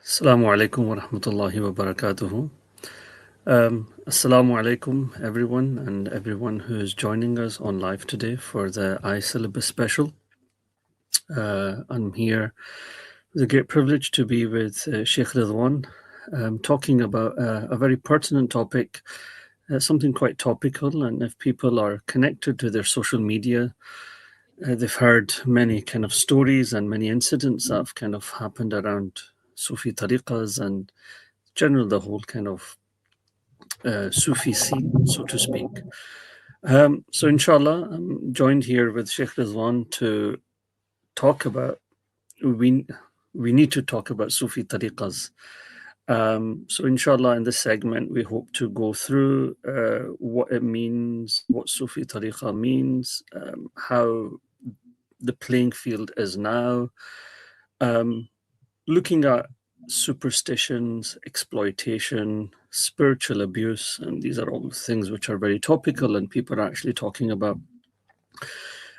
Assalamu alaikum wa rahmatullahi wa barakatuhu. Assalamu alaikum, everyone, and everyone who is joining us on live today for the I-Syllabus special. I'm here with a great privilege to be with Sheikh Ruzwan, talking about a very pertinent topic, something quite topical. And if people are connected to their social media, they've heard many kind of stories and many incidents that have kind of happened around Sufi Tariqahs and general the whole kind of Sufi scene, so to speak. So inshallah, I'm joined here with Sheikh Ruzwan to talk about, we need to talk about Sufi Tariqahs. So inshallah, in this segment, we hope to go through what it means, what Sufi Tariqah means, how the playing field is now, looking at superstitions, exploitation, spiritual abuse, and these are all things which are very topical and people are actually talking about.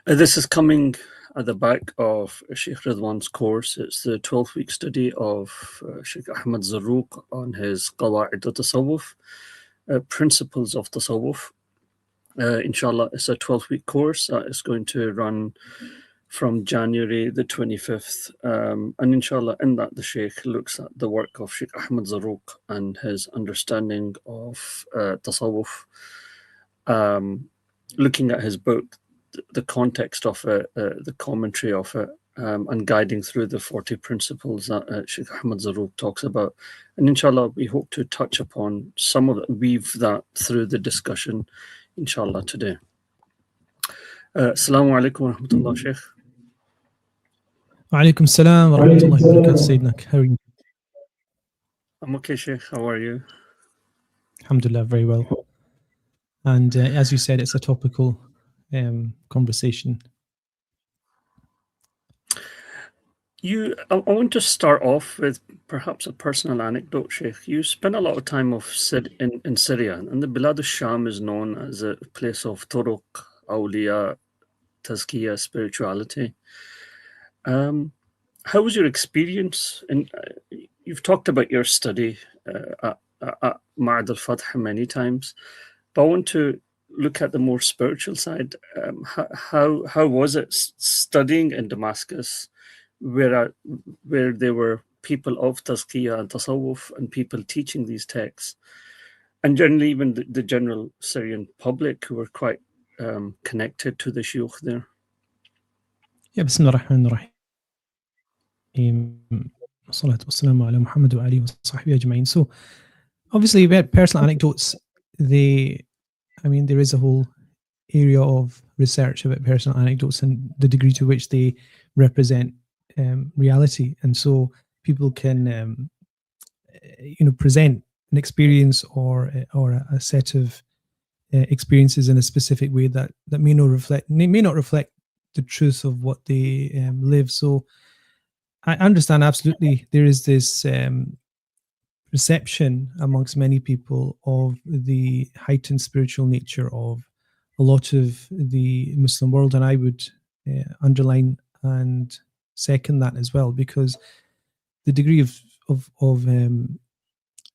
This is coming at the back of Sheikh Ruzwan's course. It's the 12-week study of Sheikh Ahmad Zarrūq on his Qawa'id al-Tasawwuf, Principles of Tasawwuf. Inshallah, it's a 12-week course that is going to run from January the 25th. And inshallah, in that, the Sheikh looks at the work of Sheikh Ahmad Zarrūq and his understanding of Tasawwuf, looking at his book, the context of it, the commentary of it, and guiding through the 40 principles that Sheikh Ahmad Zarrūq talks about. And inshallah, we hope to touch upon some of it, weave that through the discussion, inshallah, today. Assalamu alaikum wa rahmatullah, Sheikh. Wa alaikum salam wa rahmatullahi wa barakatuh, Sayyidina. How are you? I'm okay, Sheikh. How are you? Alhamdulillah, very well. And as you said, it's a topical conversation. I want to start off with perhaps a personal anecdote, Sheikh. You spent a lot of time in Syria, and the Bilad al-Sham is known as a place of Turuq, awliya, tazkiyah, spirituality. How was your experience? And you've talked about your study at Ma'ad al-Fath many times, but I want to look at the more spiritual side. How was it studying in Damascus, where there were people of Tazkiyah and Tasawwuf and people teaching these texts, and generally even the general Syrian public who were quite connected to the shuyukh there? Yeah, Bismillah ar-Rahman ar-Rahim. Salatu wassalamu ala Muhammad wa alihi wa sahbihi ajma'in. So, obviously, we had personal anecdotes. There is a whole area of research about personal anecdotes and the degree to which they represent reality. And so people can, present an experience or a set of experiences in a specific way that may not reflect the truth of what they live. So I understand absolutely there is this perception amongst many people of the heightened spiritual nature of a lot of the Muslim world, and I would underline and second that as well, because the degree of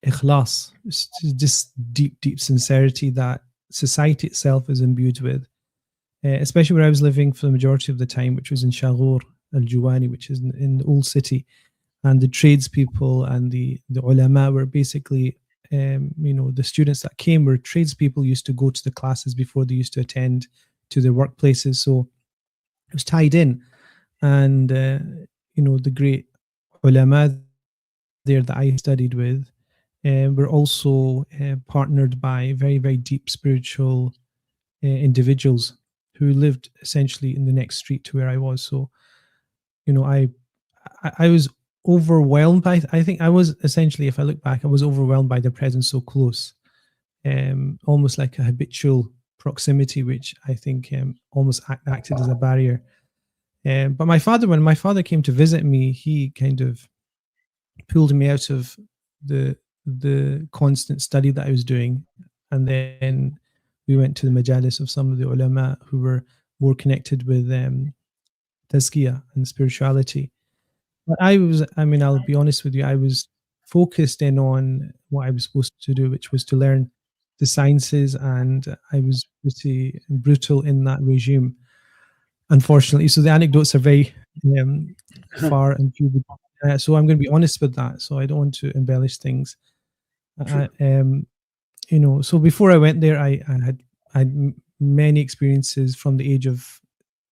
ikhlas, just deep sincerity that society itself is imbued with, especially where I was living for the majority of the time, which was in Zarrūq al-Juwani, which is in the old city, and the tradespeople and the ulama were basically, the students that came were tradespeople, used to go to the classes before they used to attend to their workplaces. So it was tied in. And, the great ulama there that I studied with were also partnered by very, very deep spiritual individuals who lived essentially in the next street to where I was. So, I was overwhelmed by, I think I was essentially, if I look back, I was overwhelmed by their presence so close, almost like a habitual proximity, which I think almost acted as a barrier. But when my father came to visit me, he kind of pulled me out of the constant study that I was doing, and then we went to the majalis of some of the ulama who were more connected with tazkiyah and spirituality. But I'll be honest with you, I was focused in on what I was supposed to do, which was to learn the sciences, and I was pretty brutal in that regime, unfortunately. So the anecdotes are very far and few. So I'm going to be honest with that. So I don't want to embellish things. So before I went there, I had many experiences from the age of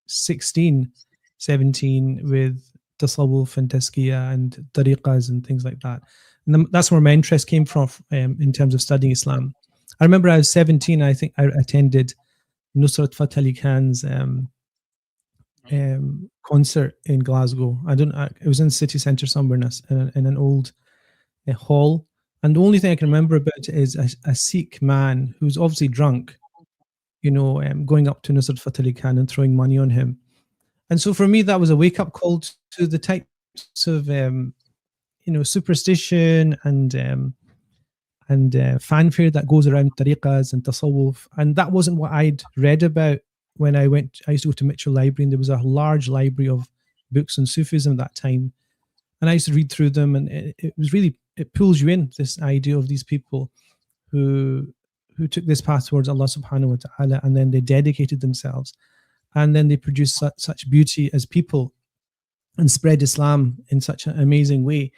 16, 17 with Tasawwuf and Tazkiyah and Tariqahs and things like that. And that's where my interest came from in terms of studying Islam. I remember I was 17, I think I attended Nusrat Fateh Ali Khan's concert in Glasgow. It was in the city centre somewhere in an old hall. And the only thing I can remember about it is a Sikh man who's obviously drunk, going up to Nusrat Fateh Ali Khan and throwing money on him. And so for me, that was a wake-up call to the types of, superstition and fanfare that goes around tariqahs and tasawwuf. And that wasn't what I'd read about when I used to go to Mitchell Library, and there was a large library of books on Sufism at that time. And I used to read through them, and it was really, it pulls you in, this idea of these people who took this path towards Allah subhanahu wa ta'ala, and then they dedicated themselves. And then they produced such beauty as people and spread Islam in such an amazing way.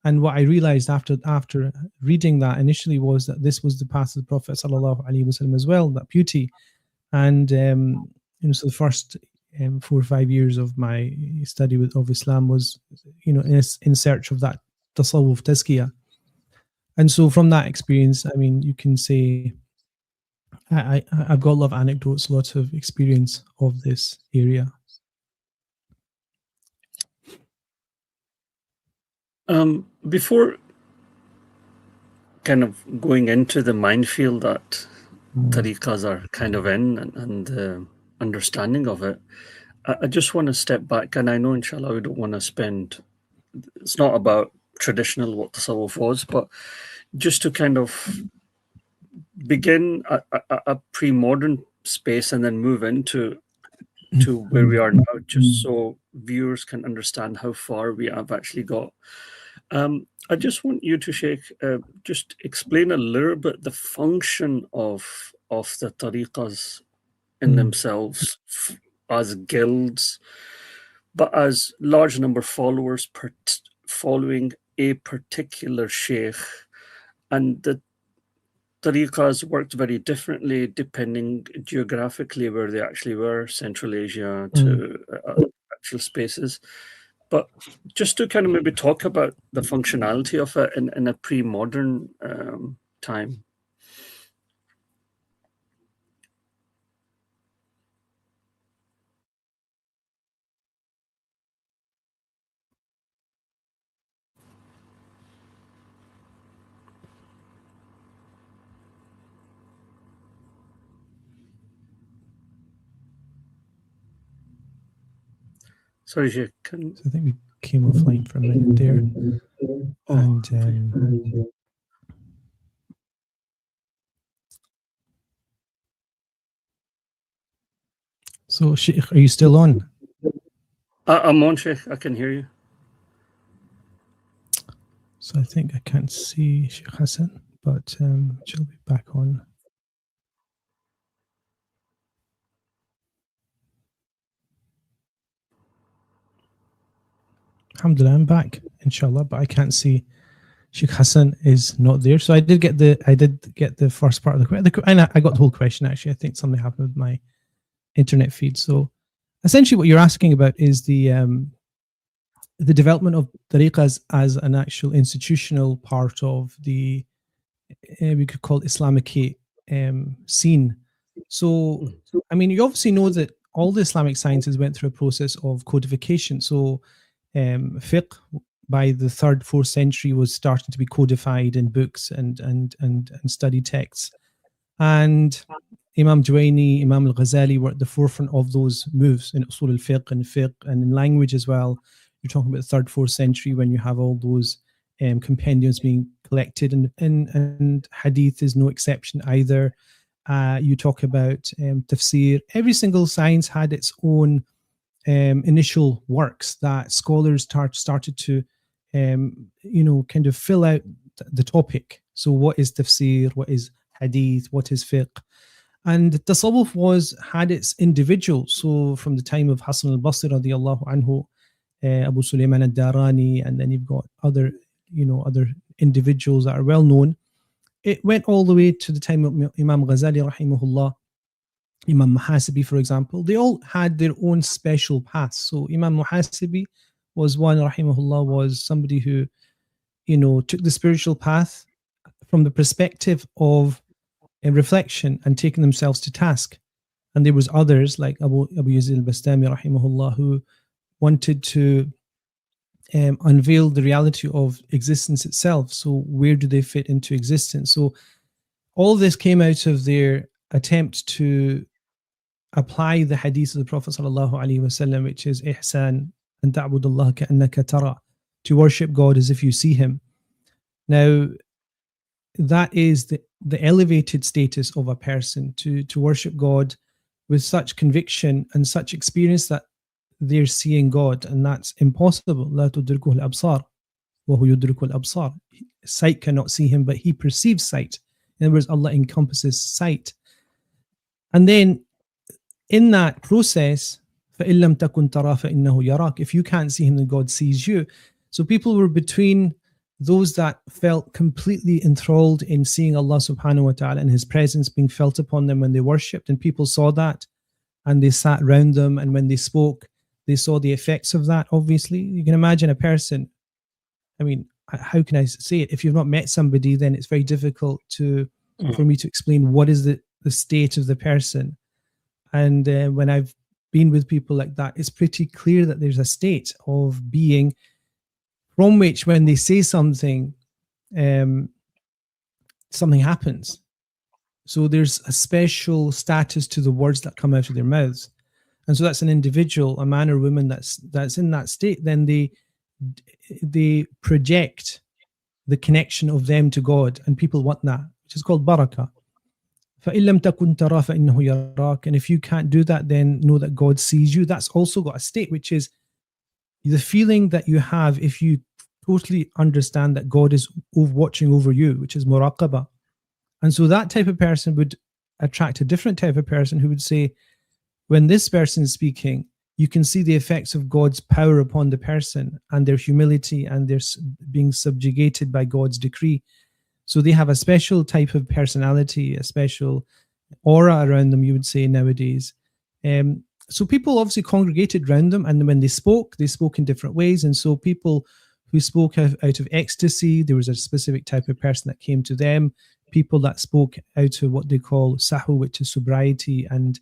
And what I realized after reading that initially was that this was the path of the Prophet sallallahu alaihi wasallam as well, that beauty. And so the first 4 or 5 years of my study of Islam was, in search of that tasawwuf tazkiyah. And so from that experience, I mean, you can say I've got a lot of anecdotes, lots of experience of this area. Before kind of going into the minefield that tariqahs are kind of in and understanding of it, I just want to step back, and I know inshallah we don't want to spend, it's not about traditional what tasawwuf was, but just to kind of begin a pre-modern space and then move into where we are now, just so viewers can understand how far we have actually got. I just want you to, Sheikh, just explain a little bit the function of the tariqahs in themselves as guilds, but as large number of followers following a particular sheikh. And the tariqahs worked very differently depending geographically where they actually were, Central Asia to actual spaces. But just to kind of maybe talk about the functionality of it in a pre-modern time. Sorry, Sheikh. So I think we came offline for a minute there. So, Sheikh, are you still on? I'm on, Sheikh. I can hear you. So I think I can't see Sheikh Hassan, but she'll be back on. Alhamdulillah, I'm back, inshallah, but I can't see Sheikh Hassan is not there. So I did get the first part of the question, and I got the whole question actually. I think something happened with my internet feed. So essentially, what you're asking about is the development of tariqahs as an actual institutional part of the we could call it Islamic scene. So I mean, you obviously know that all the Islamic sciences went through a process of codification. So fiqh by the 3rd, 4th century was starting to be codified in books and study texts. And Imam Juwayni, Imam al-Ghazali were at the forefront of those moves in usul al-fiqh and in language as well. You're talking about the 3rd, 4th century when you have all those compendiums being collected, and hadith is no exception either. You talk about tafsir. Every single science had its own initial works that scholars started to kind of fill out the topic. So what is tafsir, what is hadith, what is fiqh? And Tasawwuf had its individuals. So from the time of Hassan al-Basri radiallahu anhu, Abu Sulaiman al-Darani, and then you've got other individuals that are well known. It went all the way to the time of Imam Ghazali rahimahullah, Imam Muhasibi, for example. They all had their own special paths. So Imam Muhasibi was one, rahimahullah, was somebody who, took the spiritual path from the perspective of reflection and taking themselves to task. And there was others like Abu Yazid al-Bastami, rahimahullah, who wanted to unveil the reality of existence itself. So where do they fit into existence? So all this came out of their attempt to apply the hadith of the Prophet sallallahu alaihi wasallam, which is ihsan and ta'budullah ka'annaka tara, to worship God as if you see him. Now, that is the elevated status of a person, to worship God with such conviction and such experience that they're seeing God, and that's impossible. لا تدركه الأبصار وهو يدرك الأبصار. Sight cannot see him, but he perceives sight. In other words, Allah encompasses sight. And then in that process, فَإِن لَمْ تَكُنْ تَرَى فَإِنَّهُ يَرَاكَ. If you can't see him, then God sees you. So people were between those that felt completely enthralled in seeing Allah subhanahu wa ta'ala and his presence being felt upon them when they worshipped, and people saw that and they sat around them, and when they spoke, they saw the effects of that. Obviously, you can imagine a person, I mean, how can I say it? If you've not met somebody, then it's very difficult for me to explain what is the state of the person. And when I've been with people like that, it's pretty clear that there's a state of being from which, when they say something, something happens. So there's a special status to the words that come out of their mouths. And so that's an individual, a man or woman that's in that state. Then they project the connection of them to God, and people want that, which is called barakah. فَإِن لَمْ تَكُنْ تَرَى فَإِنَّهُ يَرَاكَ. And if you can't do that, then know that God sees you. That's also got a state, which is the feeling that you have if you totally understand that God is watching over you, which is muraqabah. And so that type of person would attract a different type of person who would say, when this person is speaking, you can see the effects of God's power upon the person and their humility and their being subjugated by God's decree. So they have a special type of personality, a special aura around them, you would say nowadays. So people obviously congregated around them, and when they spoke in different ways. And so people who spoke out of ecstasy, there was a specific type of person that came to them. People that spoke out of what they call sahu, which is sobriety and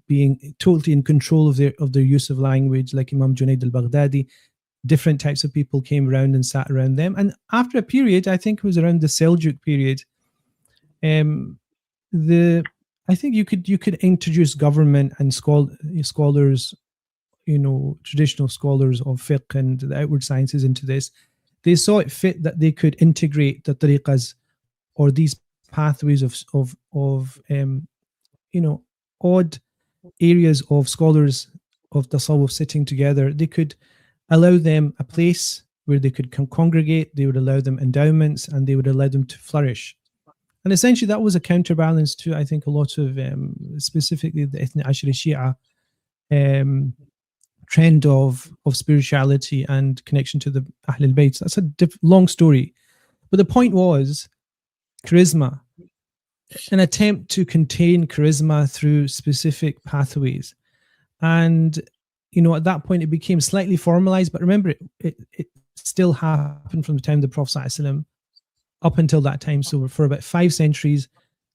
being totally in control of their use of language, like Imam Junaid al-Baghdadi. Different types of people came around and sat around them. And after a period, I think it was around the Seljuk period, I think you could introduce government and scholars, traditional scholars of fiqh and the outward sciences into this. They saw it fit that they could integrate the tariqahs, or these pathways of odd areas of scholars of Tasawwuf sitting together. They could allow them a place where they could congregate. They would allow them endowments, and they would allow them to flourish. And essentially that was a counterbalance to, I think, a lot of specifically the Ithna Ashri Shia trend of spirituality and connection to the Ahl al-Bayt. That's a long story. But the point was charisma, an attempt to contain charisma through specific pathways. And, at that point it became slightly formalized, but remember, it still happened from the time of the Prophet ﷺ up until that time. So for about 5 centuries,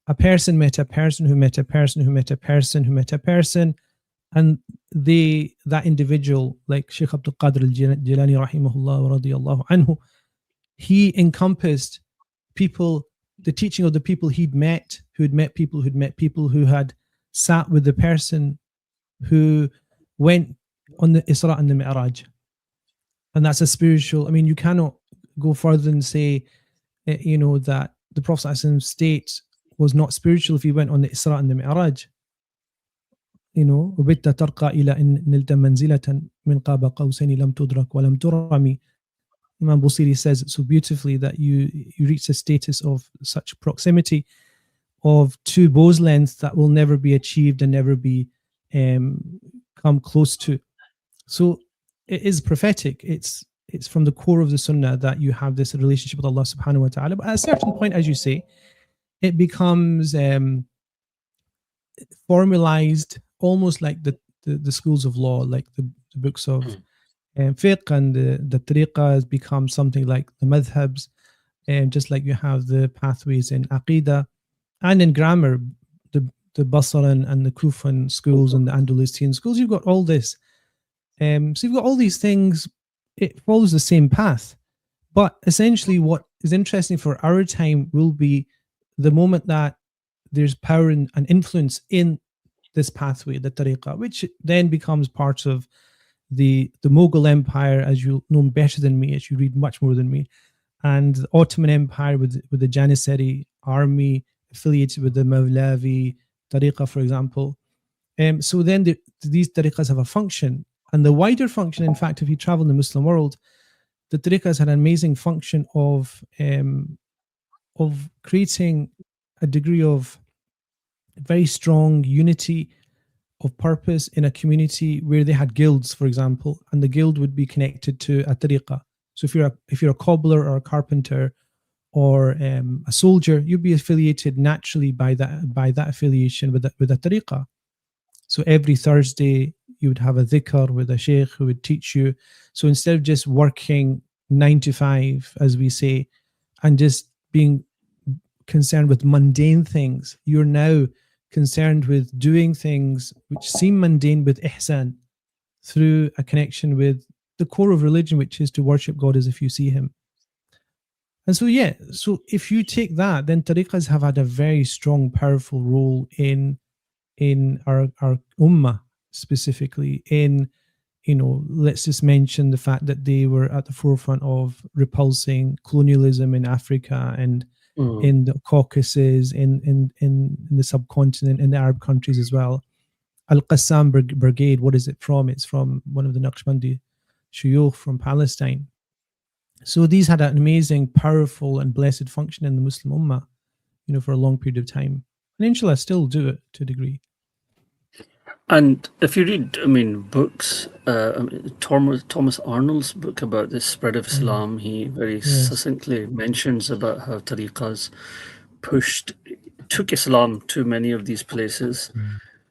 a person met a person who met a person who met a person who met a person, and that individual, like Sheikh Abdul Qadir al-Jilani rahimahullah wa radiyallahu anhu, he encompassed people, the teaching of the people he'd met, who had met people who'd met people, who had sat with the person who went on the Isra and the Mi'raj. And that's a spiritual, you cannot go further than say, that the Prophet ﷺ's state was not spiritual if he went on the Isra and the Mi'raj. وَبِتَّ تَرْقَى إِلَى إِنْ نِلْتَ مَنْزِلَةً مِنْ قَابَ قَوْسَيْنِ لَمْ تُدْرَكْ وَلَمْ تُرَمِ. Imam Busiri says it so beautifully, that you reach a status of such proximity of two bow's lengths that will never be achieved and never be come close to. So it is prophetic. It's from the core of the Sunnah that you have this relationship with Allah subhanahu wa ta'ala. But at a certain point, as you say, it becomes formalized, almost like the schools of law, like the books of fiqh, and the tariqahs become something like the madhabs, just like you have the pathways in aqidah and in grammar, the Basran and the Kufan schools and the Andalusian schools. You've got all this. So you've got all these things. It follows the same path. But essentially what is interesting for our time will be the moment that there's power and influence in this pathway, the tariqah, which then becomes part of the Mughal Empire, as you know better than me, as you read much more than me, and the Ottoman Empire with the Janissary army affiliated with the Mawlavi tariqah, for example. So then these tariqahs have a function. And the wider function, in fact, if you travel in the Muslim world, the tariqahs had an amazing function of creating a degree of very strong unity of purpose in a community where they had guilds, for example, and the guild would be connected to a tariqah. So if you're a cobbler or a carpenter or a soldier, you'd be affiliated naturally by that affiliation with a tariqah. So every Thursday you would have a dhikr with a sheikh who would teach you. So instead of just working 9 to 5, as we say, and just being concerned with mundane things, you're now concerned with doing things which seem mundane with ihsan, through a connection with the core of religion, which is to worship God as if you see him. And so, so if you take that, then tariqahs have had a very strong, powerful role in our ummah, specifically in, let's just mention the fact that they were at the forefront of repulsing colonialism in Africa and in the Caucasus, in the subcontinent, in the Arab countries as well. Al-Qassam Brigade, what is it from? It's from one of the Naqshbandi shuyukh from Palestine. So these had an amazing, powerful and blessed function in the Muslim ummah, for a long period of time. And inshallah still do it to a degree. And if you read, books, Thomas Arnold's book about the spread of Islam, he very succinctly mentions about how tariqahs took Islam to many of these places.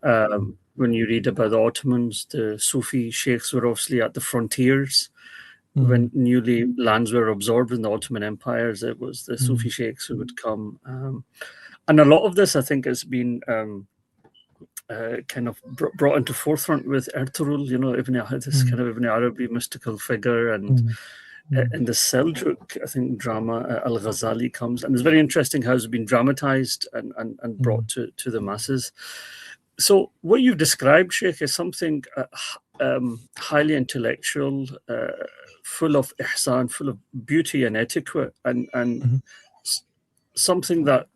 When you read about the Ottomans, the Sufi sheikhs were obviously at the frontiers. When newly lands were absorbed in the Ottoman empires, it was the Sufi sheikhs who would come. And a lot of this, I think, has been kind of brought into forefront with Ertugrul, this kind of Ibn Arabi mystical figure. And in the Seljuk, I think, drama, Al-Ghazali comes. And it's very interesting how it's been dramatized and brought to the masses. So what you've described, Sheikh, is something highly intellectual, full of ihsan, full of beauty and etiquette, and something that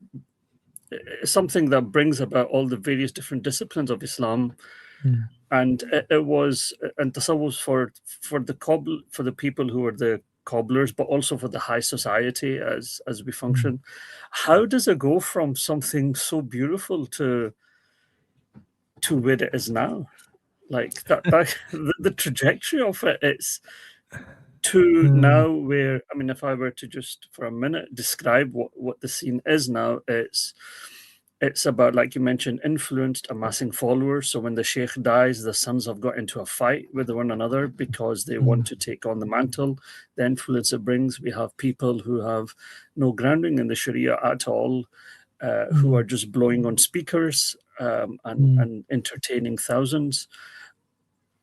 brings about all the various different disciplines of Islam. And it was, and Tasawwuf for the people who are the cobblers, but also for the high society as we function. How does it go from something so beautiful to where it is now? Like that the trajectory of it's to now where, if I were to just for a minute describe what the scene is now, it's about, like you mentioned, influenced, amassing followers. So when the sheikh dies, the sons have got into a fight with one another because they want to take on the mantle, the influence it brings. We have people who have no grounding in the Sharia at all, who are just blowing on speakers and entertaining thousands.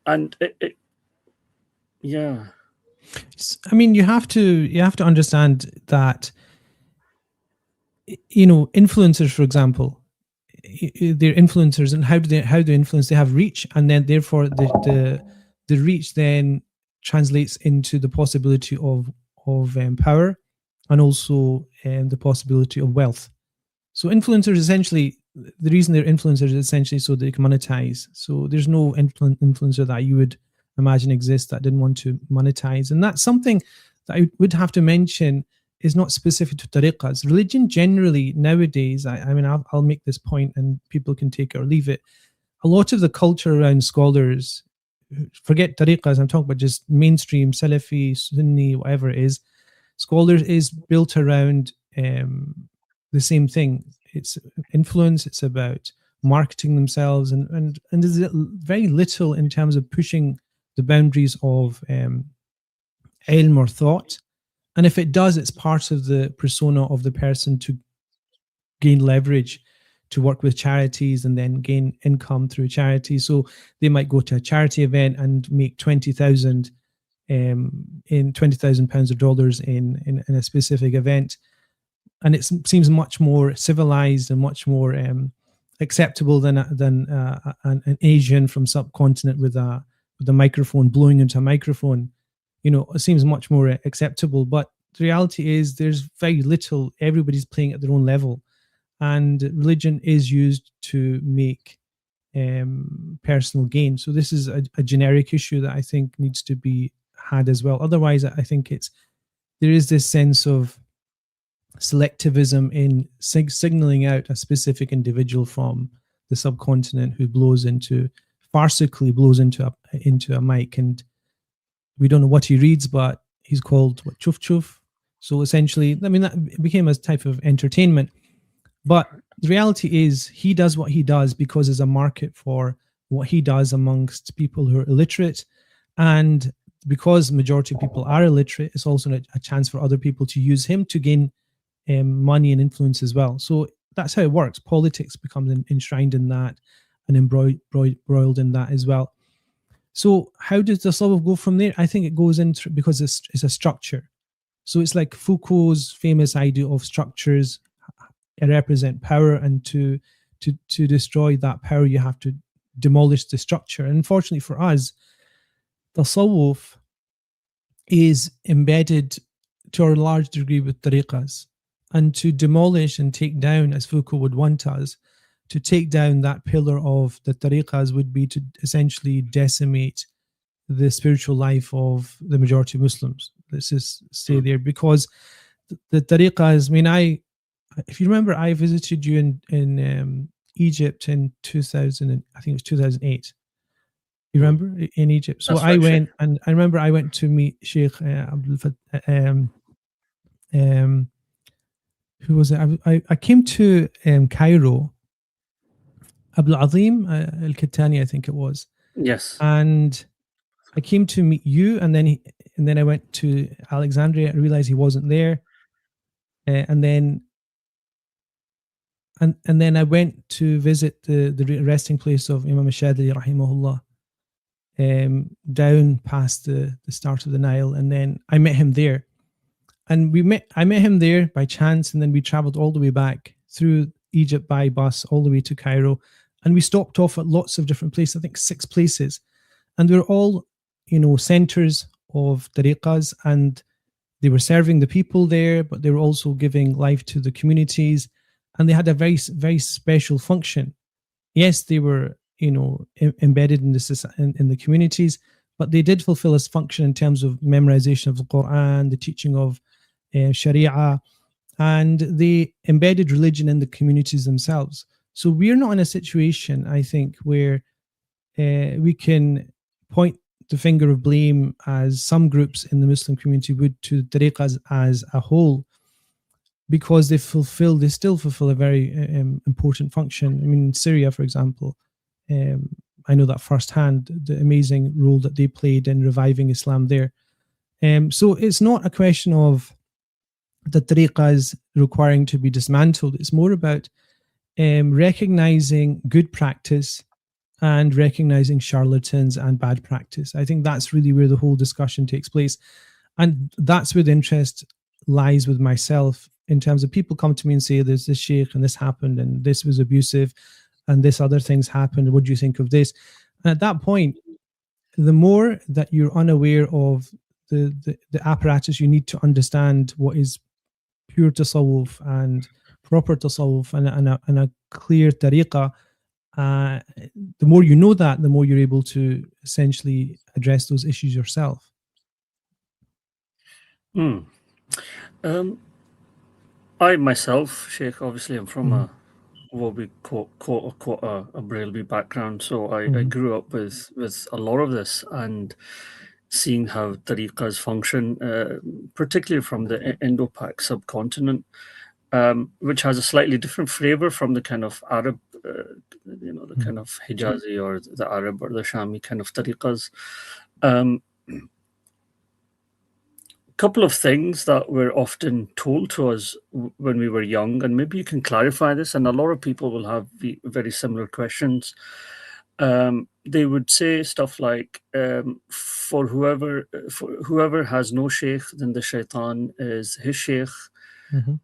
And you have to understand that, influencers, for example, they're influencers, and how do they influence? They have reach, and then therefore the reach then translates into the possibility of power, and also the possibility of wealth. So influencers, essentially, the reason they're influencers is essentially so they can monetize. So there's no influencer that you would imagine exists that didn't want to monetize. And that's something that I would have to mention is not specific to tariqas. Religion generally nowadays, I mean, I'll make this point and people can take it or leave it. A lot of the culture around scholars, forget tariqas, I'm talking about just mainstream, Salafi, Sunni, whatever it is, scholars is built around the same thing. It's influence, it's about marketing themselves, and there's very little in terms of pushing the boundaries of ilm or thought. And if it does, it's part of the persona of the person to gain leverage, to work with charities and then gain income through charities. So they might go to a charity event and make 20,000 in £20,000 or dollars in a specific event, and it seems much more civilized and much more acceptable than an Asian from subcontinent with a microphone blowing into a microphone. You know, it seems much more acceptable. But the reality is, there's very little. Everybody's playing at their own level, and religion is used to make personal gain. So this is a generic issue that I think needs to be had as well. Otherwise, I think there is this sense of selectivism in signaling out a specific individual from the subcontinent who farcically blows into a mic, and we don't know what he reads, but he's called chuf chuf. So essentially, I mean, that became a type of entertainment. But the reality is, he does what he does because there's a market for what he does amongst people who are illiterate, and because the majority of people are illiterate, it's also a chance for other people to use him to gain money and influence as well. So that's how it works. Politics becomes enshrined in that and embroiled in that as well. So how does the Tasawwuf go from there? I think it goes into, because it's a structure. So it's like Foucault's famous idea of structures represent power, and to destroy that power, you have to demolish the structure. And unfortunately for us, Tasawwuf is embedded to a large degree with tariqas. And to demolish and take down, as Foucault would want us, to take down that pillar of the tariqas would be to essentially decimate the spiritual life of the majority of Muslims. Let's just stay there, because the tariqas, I mean, if you remember, I visited you in Egypt in 2000, I think it was 2008. You remember, in Egypt? So I went, and I remember I went to meet Sheikh Abdul who was it? I came to Cairo, Abdul Azim Al-Kattani, I think it was. Yes. And I came to meet you, and then I went to Alexandria. I realized he wasn't there, and then I went to visit the resting place of Imam Shadili, rahimahullah, down past the start of the Nile, and then I met him there. And I met him there by chance, and then we traveled all the way back through Egypt by bus all the way to Cairo, and we stopped off at lots of different places, I think 6 places, and they were all, centers of tariqas, and they were serving the people there, but they were also giving life to the communities, and they had a very, very special function. Yes, they were, embedded in the communities, but they did fulfill a function in terms of memorization of the Quran, the teaching of Sharia, and they embedded religion in the communities themselves. So we're not in a situation, I think, where we can point the finger of blame, as some groups in the Muslim community would, to tariqas as a whole, because they still fulfill a very important function. I mean, in Syria, for example, I know that firsthand, the amazing role that they played in reviving Islam there. So it's not a question of the tariqas requiring to be dismantled. It's more about recognizing good practice and recognizing charlatans and bad practice. I think that's really where the whole discussion takes place. And that's where the interest lies with myself, in terms of people come to me and say, there's this sheikh and this happened and this was abusive and this other things happened. What do you think of this? And at that point, the more that you're unaware of the apparatus you need to understand what is pure tasawwuf and proper tasawwuf and a clear tariqah, the more you know that, the more you're able to essentially address those issues yourself. Mm. I myself, Sheikh, obviously I'm from a what we quote a Braille background, so I grew up with a lot of this and seeing how tariqas function, particularly from the Indo-Pak subcontinent, which has a slightly different flavor from the kind of Arab, the kind of Hijazi or the Arab or the Shami kind of tariqas. Couple of things that were often told to us when we were young, and maybe you can clarify this, and a lot of people will have very similar questions. They would say stuff like, for whoever has no sheikh, then the shaitan is his sheikh.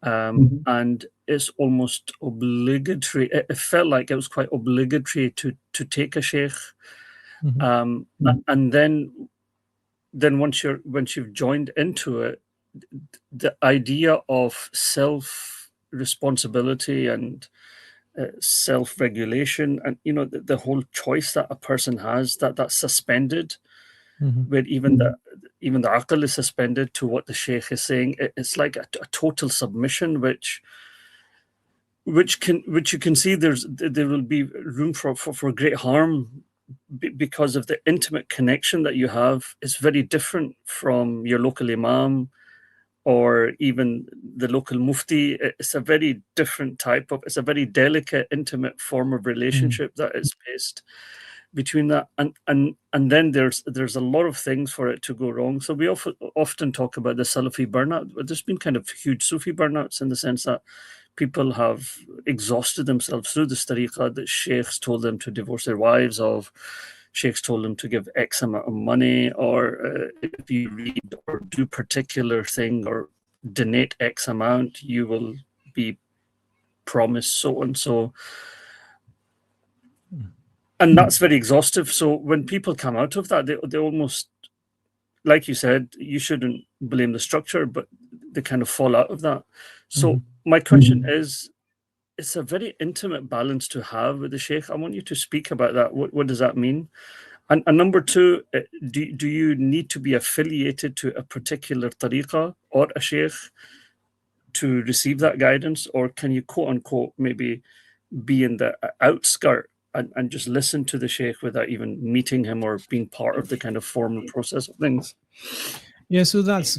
And it's almost obligatory. It felt like it was quite obligatory to take a sheikh. And then once you've joined into it, the idea of self responsibility and self regulation, and the whole choice that a person has, that's suspended, where even the aql is suspended to what the sheikh is saying. It's like a total submission, which you can see there will be room for great harm, because of the intimate connection that you have. It's very different from your local imam or even the local mufti. It's a very different it's a very delicate, intimate form of relationship that is based between that, and then there's a lot of things for it to go wrong. So we often talk about the Salafi burnout, but there's been kind of huge Sufi burnouts, in the sense that people have exhausted themselves through the tariqah, that sheikhs told them to divorce their wives, sheikhs told them to give X amount of money, or if you read or do particular thing or donate X amount, you will be promised so and so. And that's very exhaustive. So when people come out of that, they almost, like you said, you shouldn't blame the structure, but they kind of fall out of that. So my question is, it's a very intimate balance to have with the sheikh. I want you to speak about that. What does that mean? And number two, do you need to be affiliated to a particular tariqah or a sheikh to receive that guidance? Or can you, quote unquote, maybe be in the outskirt and just listen to the sheikh without even meeting him or being part of the kind of formal process of things? Yeah, so that's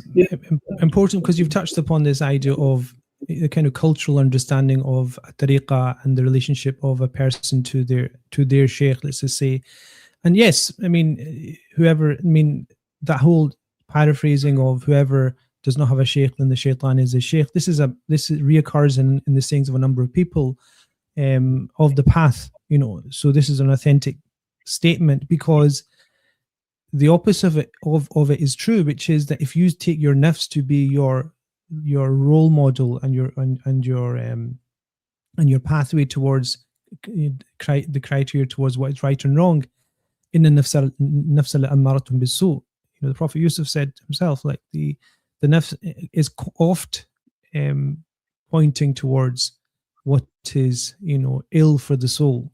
important, because you've touched upon this idea of the kind of cultural understanding of a tariqah and the relationship of a person to their sheikh, let's just say. And yes, I mean, that whole paraphrasing of whoever does not have a sheikh, then the shaitan is a sheikh. This reoccurs in the sayings of a number of people of the path, So this is an authentic statement, because the opposite of it is true, which is that if you take your nafs to be your role model and your pathway towards the criteria towards what is right and wrong, in the nafs al-ammaratun bis-su, the Prophet Yusuf said himself, like the nafs is oft pointing towards what is ill for the soul.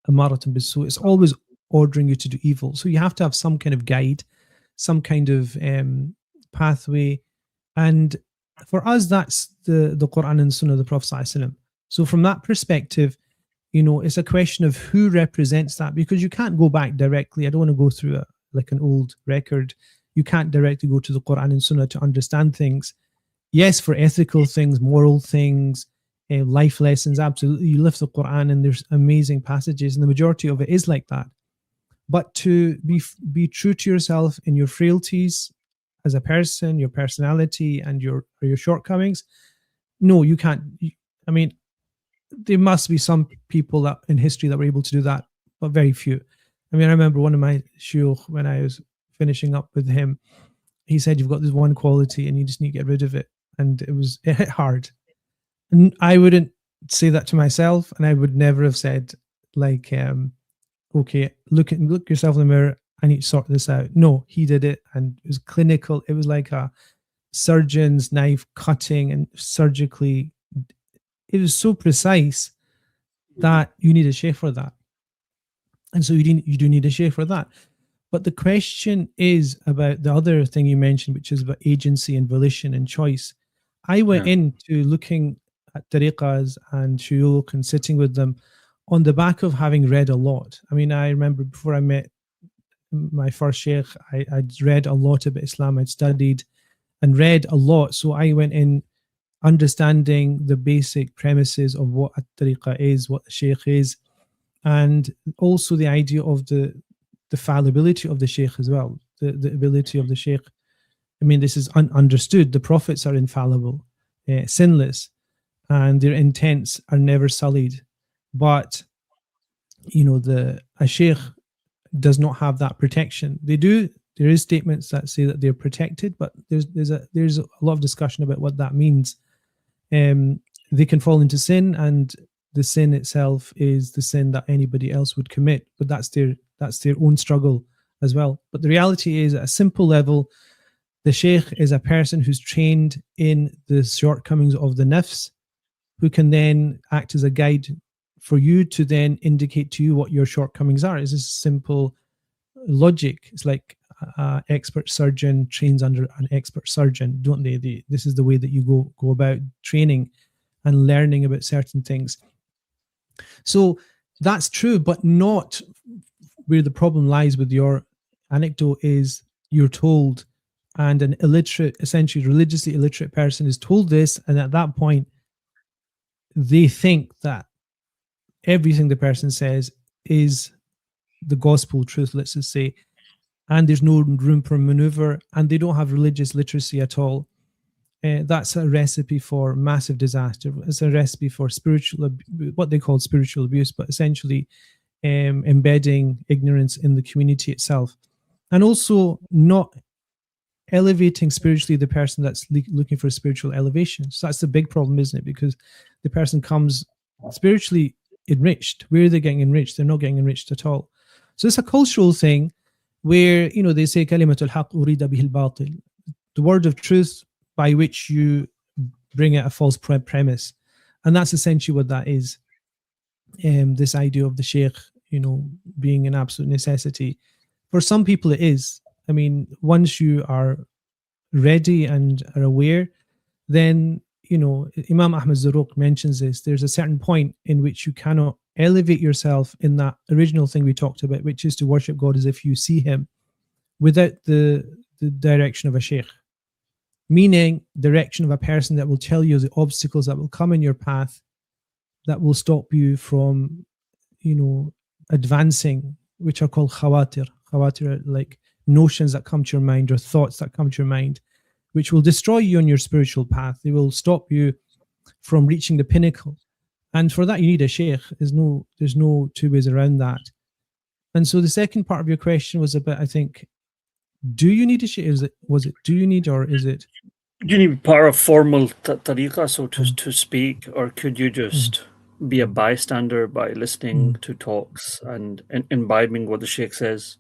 Ammaratun bis-su, it's always ordering you to do evil. So you have to have some kind of guide, some kind of pathway. And for us, that's the Quran and Sunnah of the Prophet ﷺ. So from that perspective, it's a question of who represents that, because you can't go back directly. I don't want to go through like an old record. You can't directly go to the Quran and Sunnah to understand things. Yes, for ethical things, moral things, life lessons, absolutely. You lift the Quran and there's amazing passages, and the majority of it is like that. But to be true to yourself in your frailties as a person, your personality, and your shortcomings, no, you can't. I mean, there must be some people that in history that were able to do that, but very few. I mean, I remember one of my shuyukh, when I was finishing up with him, he said, "You've got this one quality and you just need to get rid of it." And it hit hard. And I wouldn't say that to myself, and I would never have said, like, okay, look yourself in the mirror, I need to sort this out. No, he did it, and it was clinical. It was like a surgeon's knife cutting and surgically. It was so precise that you need a sheikh for that. And so you do need a sheikh for that. But the question is about the other thing you mentioned, which is about agency and volition and choice. I went Yeah. into looking at tariqahs and shuyukh and sitting with them on the back of having read a lot. I mean, I remember before I met my first sheikh, I'd read a lot about Islam. I'd studied and read a lot. So I went in understanding the basic premises of what a tariqah is, what a sheikh is, and also the idea of the fallibility of the sheikh as well, the ability of the sheikh. I mean, this is understood. The prophets are infallible, sinless, and their intents are never sullied. But a sheikh does not have that protection. They do. There is statements that say that they're protected, but there's a lot of discussion about what that means. They can fall into sin, and the sin itself is the sin that anybody else would commit, but that's their own struggle as well. But the reality is, at a simple level, the sheikh is a person who's trained in the shortcomings of the nafs, who can then act as a guide for you to then indicate to you what your shortcomings are. It's a simple logic. It's like an expert surgeon trains under an expert surgeon, don't they? This is the way that you go about training and learning about certain things. So that's true, but not where the problem lies with your anecdote. Is you're told, and an illiterate, essentially religiously illiterate person is told this, and at that point they think that everything the person says is the gospel truth, let's just say, and there's no room for maneuver, and they don't have religious literacy at all. That's a recipe for massive disaster. It's a recipe for what they call spiritual abuse, but essentially embedding ignorance in the community itself, and also not elevating spiritually the person that's looking for spiritual elevation. So that's the big problem, isn't it? Because the person comes spiritually enriched. Where are they getting enriched? They're not getting enriched at all. So it's a cultural thing where, they say kalimatul haq urida bihil batil, the word of truth by which you bring out a false premise. And that's essentially what that is. This idea of the sheikh, being an absolute necessity. For some people it is. I mean, once you are ready and are aware, then, Imam Ahmad Zarrūq mentions this. There's a certain point in which you cannot elevate yourself in that original thing we talked about, which is to worship God as if you see him, without the direction of a sheikh. Meaning, direction of a person that will tell you the obstacles that will come in your path, that will stop you from, advancing, which are called khawatir. Khawatir are like notions that come to your mind or thoughts that come to your mind, which will destroy you on your spiritual path. They will stop you from reaching the pinnacle. And for that, you need a sheikh. There's no two ways around that. And so the second part of your question was about, I think, do you need a sheikh? Do you need, or is it? Do you need part of formal tariqah, so to speak, or could you just be a bystander by listening to talks and imbibing what the sheikh says,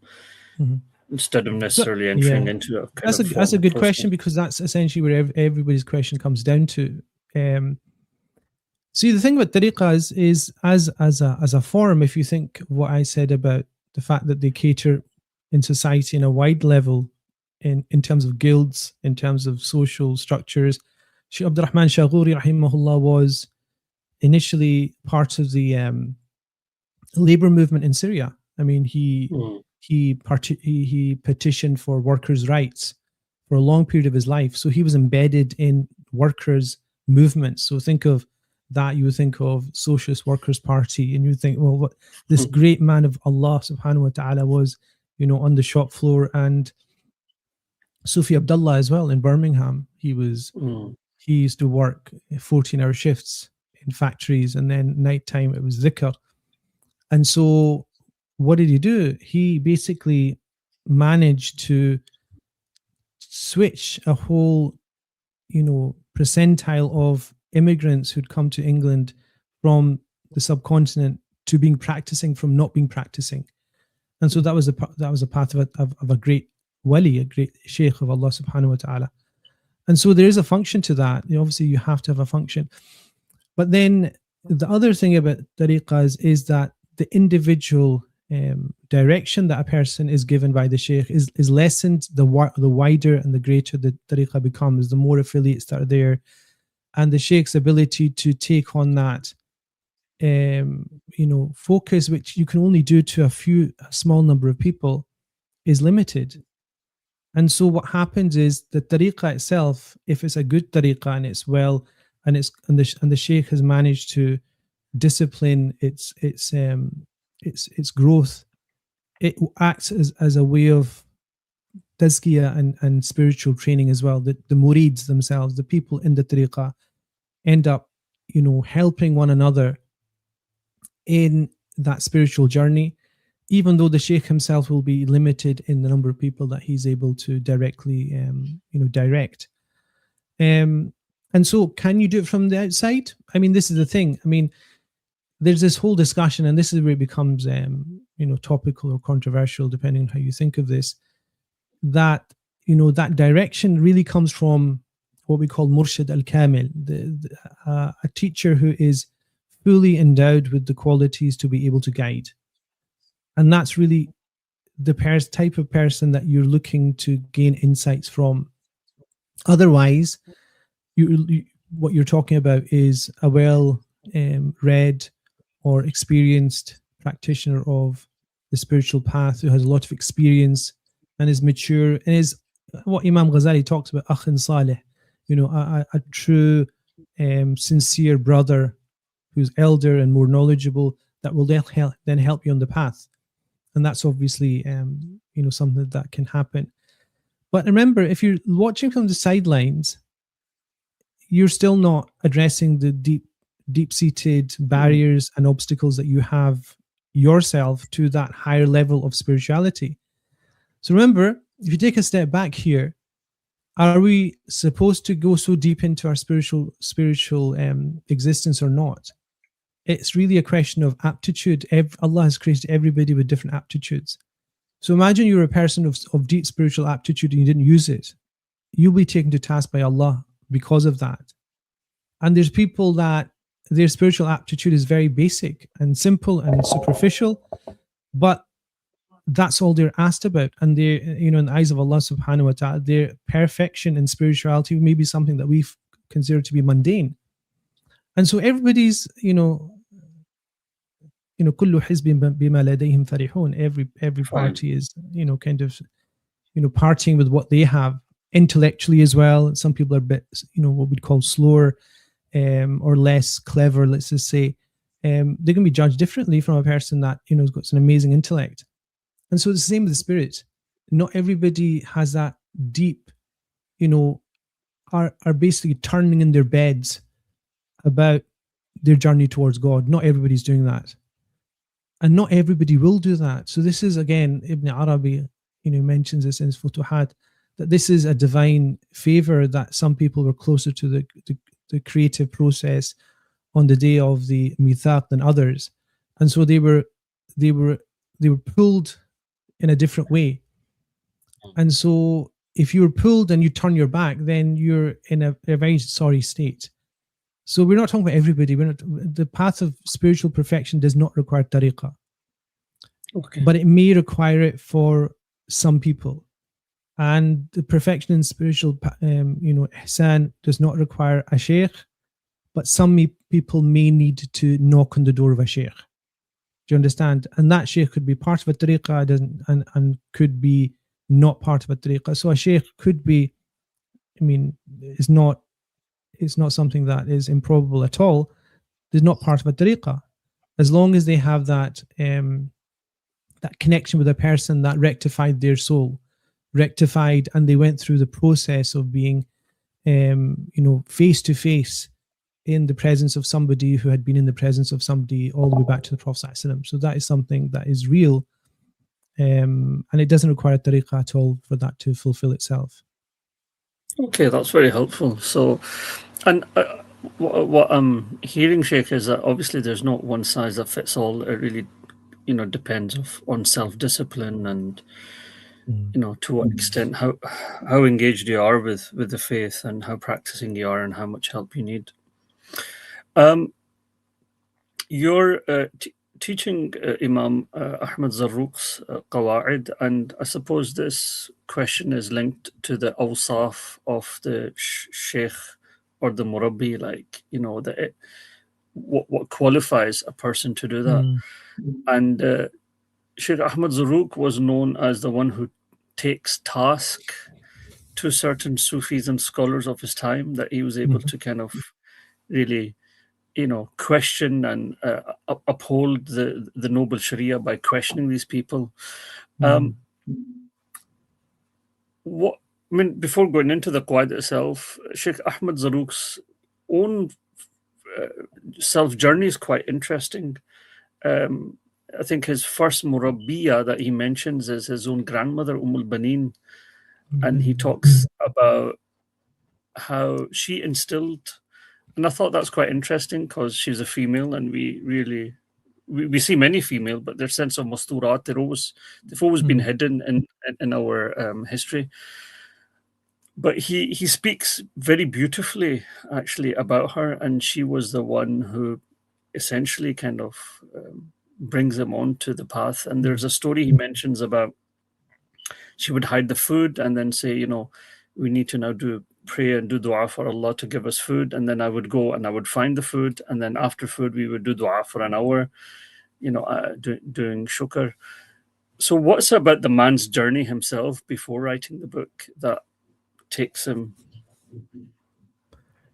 instead of necessarily entering into a kind of that's a good question, because that's essentially where everybody's question comes down to. See, the thing about tariqahs is as a form, if you think what I said about the fact that they cater in society in a wide level, in terms of guilds, in terms of social structures. Shaykh Abdurrahman Shaghuri rahimahullah was initially part of the labor movement in Syria. I mean, he petitioned for workers' rights for a long period of his life. So he was embedded in workers' movements. So think of that, you would think of Socialist Workers' Party, and you would think, well, what this great man of Allah subhanahu wa ta'ala was, on the shop floor. And Sufi Abdullah as well in Birmingham. He used to work 14-hour shifts in factories, and then nighttime it was dhikr. And so what did he do? He basically managed to switch a whole, percentile of immigrants who'd come to England from the subcontinent to being practicing from not being practicing. And so that was a path of a great wali, a great sheikh of Allah subhanahu wa ta'ala. And so there is a function to that. Obviously, you have to have a function. But then the other thing about tariqahs is that the individual direction that a person is given by the sheikh is lessened, the wider and the greater the tariqah becomes, the more affiliates that are there, and the sheikh's ability to take on that focus, which you can only do to a small number of people, is limited. And so what happens is the tariqah itself, if it's a good tariqah and it's well, and the sheikh has managed to discipline its growth, it acts as a way of tazkiyah and spiritual training as well. The murids themselves, the people in the tariqah, end up helping one another in that spiritual journey, even though the sheikh himself will be limited in the number of people that he's able to directly direct. And so can you do it from the outside? I mean, this is the thing. I mean, there's this whole discussion, and this is where it becomes topical or controversial, depending on how you think of this, that that direction really comes from what we call murshid al-kamil, a teacher who is fully endowed with the qualities to be able to guide. And that's really the type of person that you're looking to gain insights from. Otherwise, what you're talking about is a well read or experienced practitioner of the spiritual path who has a lot of experience and is mature, and is what Imam Ghazali talks about, akhin salih, a true sincere brother who's elder and more knowledgeable, that will then help you on the path. And that's obviously something that can happen. But remember, if you're watching from the sidelines, you're still not addressing the deep-seated barriers and obstacles that you have yourself to that higher level of spirituality. So remember, if you take a step back here, are we supposed to go so deep into our spiritual existence or not? It's really a question of aptitude. Allah has created everybody with different aptitudes. So imagine you're a person of deep spiritual aptitude and you didn't use it. You'll be taken to task by Allah because of that. And there's people that their spiritual aptitude is very basic and simple and superficial, but that's all they're asked about. And they're, in the eyes of Allah subhanahu wa ta'ala, their perfection in spirituality may be something that we consider to be mundane. And so everybody's, kullu hizbin bima ladayhim farihun. Every party is, kind of, partying with what they have intellectually as well. Some people are a bit, what we'd call slower or less clever, let's just say. They're going to be judged differently from a person that, has got an amazing intellect. And so it's the same with the spirit. Not everybody has that deep, are basically turning in their beds about their journey towards God. Not everybody's doing that. And not everybody will do that. So this is, again, Ibn Arabi, mentions this in his Futuhat, that this is a divine favor, that some people were closer to the creative process on the day of the Mithaq than others. And so they were pulled in a different way. And so if you're pulled and you turn your back, then you're in a very sorry state. So we're not talking about everybody. The path of spiritual perfection does not require tariqah. Okay. But it may require it for some people. And the perfection in spiritual, ihsan does not require a sheikh, but some people may need to knock on the door of a sheikh. Do you understand? And that sheikh could be part of a tariqah and could be not part of a tariqah. So a sheikh could be, it's not something that is improbable at all. They're not part of a tariqah. As long as they have that that connection with a person that rectified their soul, and they went through the process of being, face to face in the presence of somebody who had been in the presence of somebody all the way back to the Prophet ﷺ. So that is something that is real, and it doesn't require a tariqah at all for that to fulfill itself. Okay, that's very helpful. So, and what I'm hearing, Sheikh, is that obviously there's not one size that fits all. It really, depends on self-discipline and, to what extent, how engaged you are with the faith and how practicing you are and how much help you need. Your teaching Imam Ahmad Zarrūq's Qawaid, and I suppose this question is linked to the awsaf of the sheikh or the murabbi, like, you know, what qualifies a person to do that. And Sheikh Ahmad Zarrūq was known as the one who takes task to certain Sufis and scholars of his time, that he was able to kind of really, you know, question and uphold the noble Sharia by questioning these people. What I mean, before going into the Qawaid itself, Sheikh Ahmad Zarrūq's own self journey is quite interesting. I think his first murabbiya that he mentions is his own grandmother, al Banin, and he talks about how she instilled. And I thought that's quite interesting because she's a female, and we see many female, but their sense of masturat, they've always been hidden in our history. But he speaks very beautifully, actually, about her, and she was the one who essentially kind of brings him onto the path. And there's a story he mentions about she would hide the food and then say, you know, we need to now pray and do dua for Allah to give us food. And then I would go and I would find the food, and then after food we would do dua for an hour, you know, doing shukr. So what's about the man's journey himself before writing the book that takes him?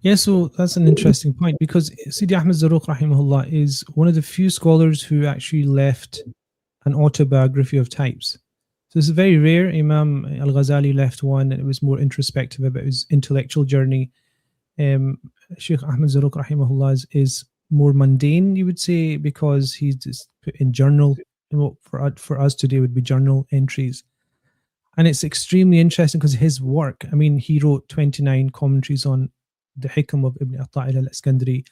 Yeah, so that's an interesting point, because Sidi Ahmad Zarrūq rahimahullah is one of the few scholars who actually left an autobiography of types. So this is very rare. Imam al-Ghazali left one, and it was more introspective about his intellectual journey. Sheikh Ahmad Zarrūq rahimahullah is more mundane, you would say, because he's just put in journal. For us today would be journal entries. And it's extremely interesting because his work, I mean, he wrote 29 commentaries on the Hikam of Ibn Atta'il al-Iskandari.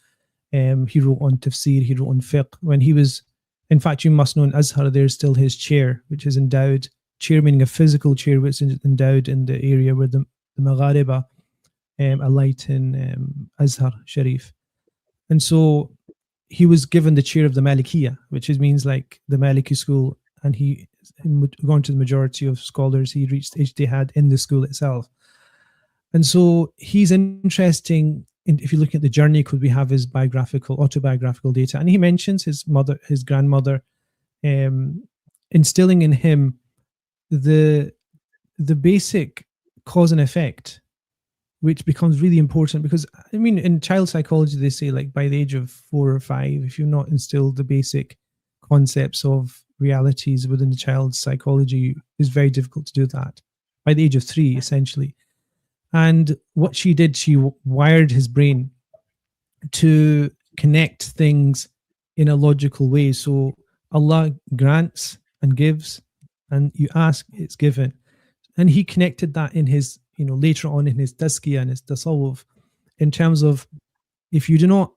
He wrote on tafsir, he wrote on fiqh. When he was, in fact, you must know in Azhar, there's still his chair, which is endowed, chair meaning a physical chair, which is endowed in the area where the Maghariba alight in Azhar Sharif. And so he was given the chair of the Malikiyah, which means like the Maliki school, and he, going to the majority of scholars, he reached ijtihad in the school itself. And so he's interesting if you look at the journey, because we have his autobiographical data, and he mentions his grandmother, instilling in him the basic cause and effect, which becomes really important. Because I mean, in child psychology, they say like by the age of 4 or 5, if you've not instilled the basic concepts of realities within the child's psychology, it's very difficult to do that by the age of 3, essentially. And what she did, she wired his brain to connect things in a logical way. So Allah grants and gives, and you ask, it's given. And he connected that in his, you know, later on in his tazkiyah and his tasawwuf, in terms of, if you do not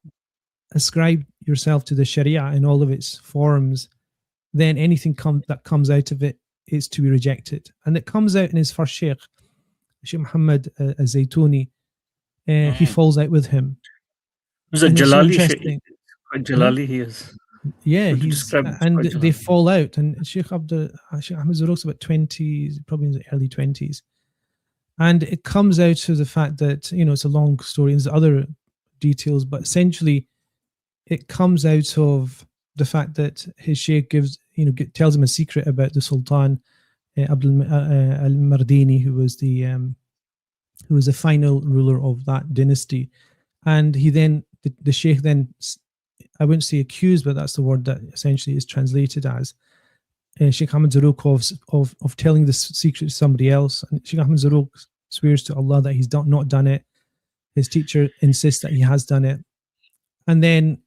ascribe yourself to the Sharia in all of its forms, then anything that comes out of it is to be rejected. And it comes out in his first sheikh, Sheikh Muhammad al-Zaytuni. He falls out with him. Who's a Jalali sheikh? Jalali he is. Yeah, and they fall out. And Sheikh Ahmad Zarrūq's about 20, probably in the early 20s. And it comes out to the fact that, you know, it's a long story and there's other details, but essentially it comes out of the fact that his sheikh tells him a secret about the Sultan Abdul al-Mardini, who was the final ruler of that dynasty. And he then, the sheikh then, I wouldn't say accused, but that's the word that essentially is translated as Sheikh Ahmad Zarrūq of telling this secret to somebody else. And Sheikh Ahmad Zarrūq swears to Allah that he's not done it. His teacher insists that he has done it. And then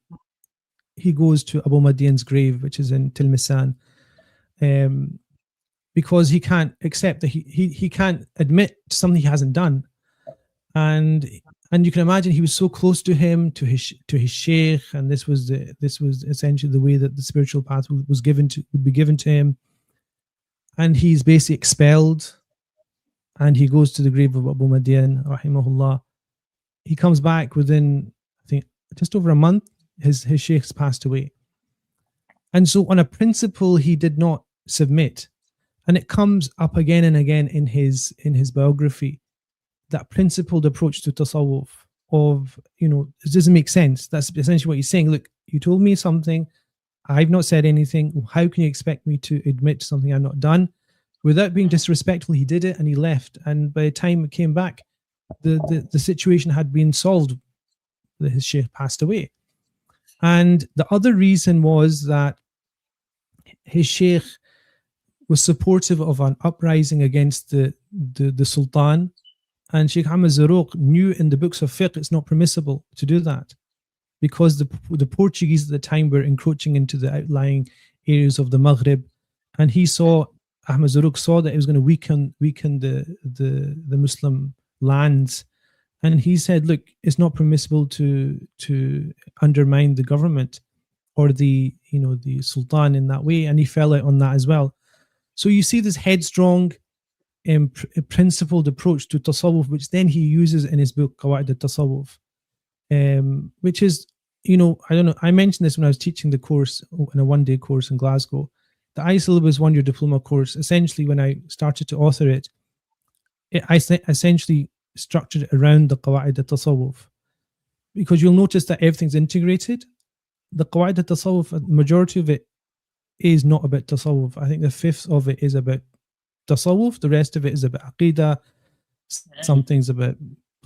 he goes to Abu Madian's grave, which is in Tilmisan, because he can't accept that he can't admit to something he hasn't done. And you can imagine he was so close to him, to his sheikh, and this was essentially the way that the spiritual path would be given to him. And he's basically expelled, and he goes to the grave of Abu Madian rahimahullah. He comes back within, I think, just over a month. His sheikh's passed away. And so on a principle, he did not submit. And it comes up again and again in his biography, that principled approach to tasawwuf of, it doesn't make sense. That's essentially what he's saying. Look, you told me something, I've not said anything. How can you expect me to admit to something I've not done? Without being disrespectful, he did it and he left. And by the time it came back, the situation had been solved. His sheikh passed away. And the other reason was that his sheikh was supportive of an uprising against the sultan. And Sheikh Ahmed Zarrūq knew in the books of fiqh it's not permissible to do that, because the Portuguese at the time were encroaching into the outlying areas of the Maghrib. And Ahmed Zarrūq saw that it was going to weaken the Muslim lands. And he said, look, it's not permissible to undermine the government or the sultan in that way. And he fell out on that as well. So you see this headstrong, principled approach to tasawwuf, which then he uses in his book Qawaid al-Tasawwuf, which is, I don't know, I mentioned this when I was teaching the course in a one-day course in Glasgow. The I-syllabus one-year diploma course, essentially when I started to author it, I essentially structured it around the Qawaid al-Tasawwuf, because you'll notice that everything's integrated. The Qawaid al-Tasawwuf, the majority of it is not about tasawwuf. I think the fifth of it is about tasawwuf. The rest of it is about aqidah. Some things about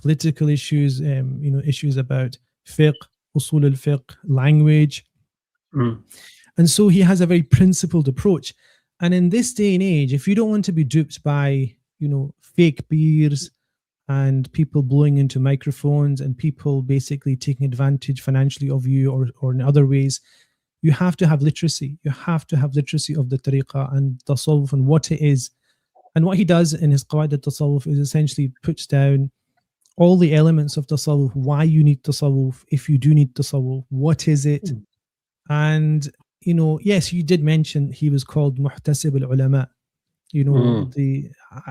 political issues, issues about fiqh, usul al-fiqh, language. And so he has a very principled approach. And in this day and age, if you don't want to be duped by, fake beers and people blowing into microphones and people basically taking advantage financially of you or in other ways, you have to have literacy. You have to have literacy of the tariqah and tasawwuf and what it is. And what he does in his Qawaid al-Tasawwuf is essentially puts down all the elements of tasawwuf, why you need tasawwuf, if you do need tasawwuf, what is it? And, yes, you did mention he was called Muhtasib al-Ulama.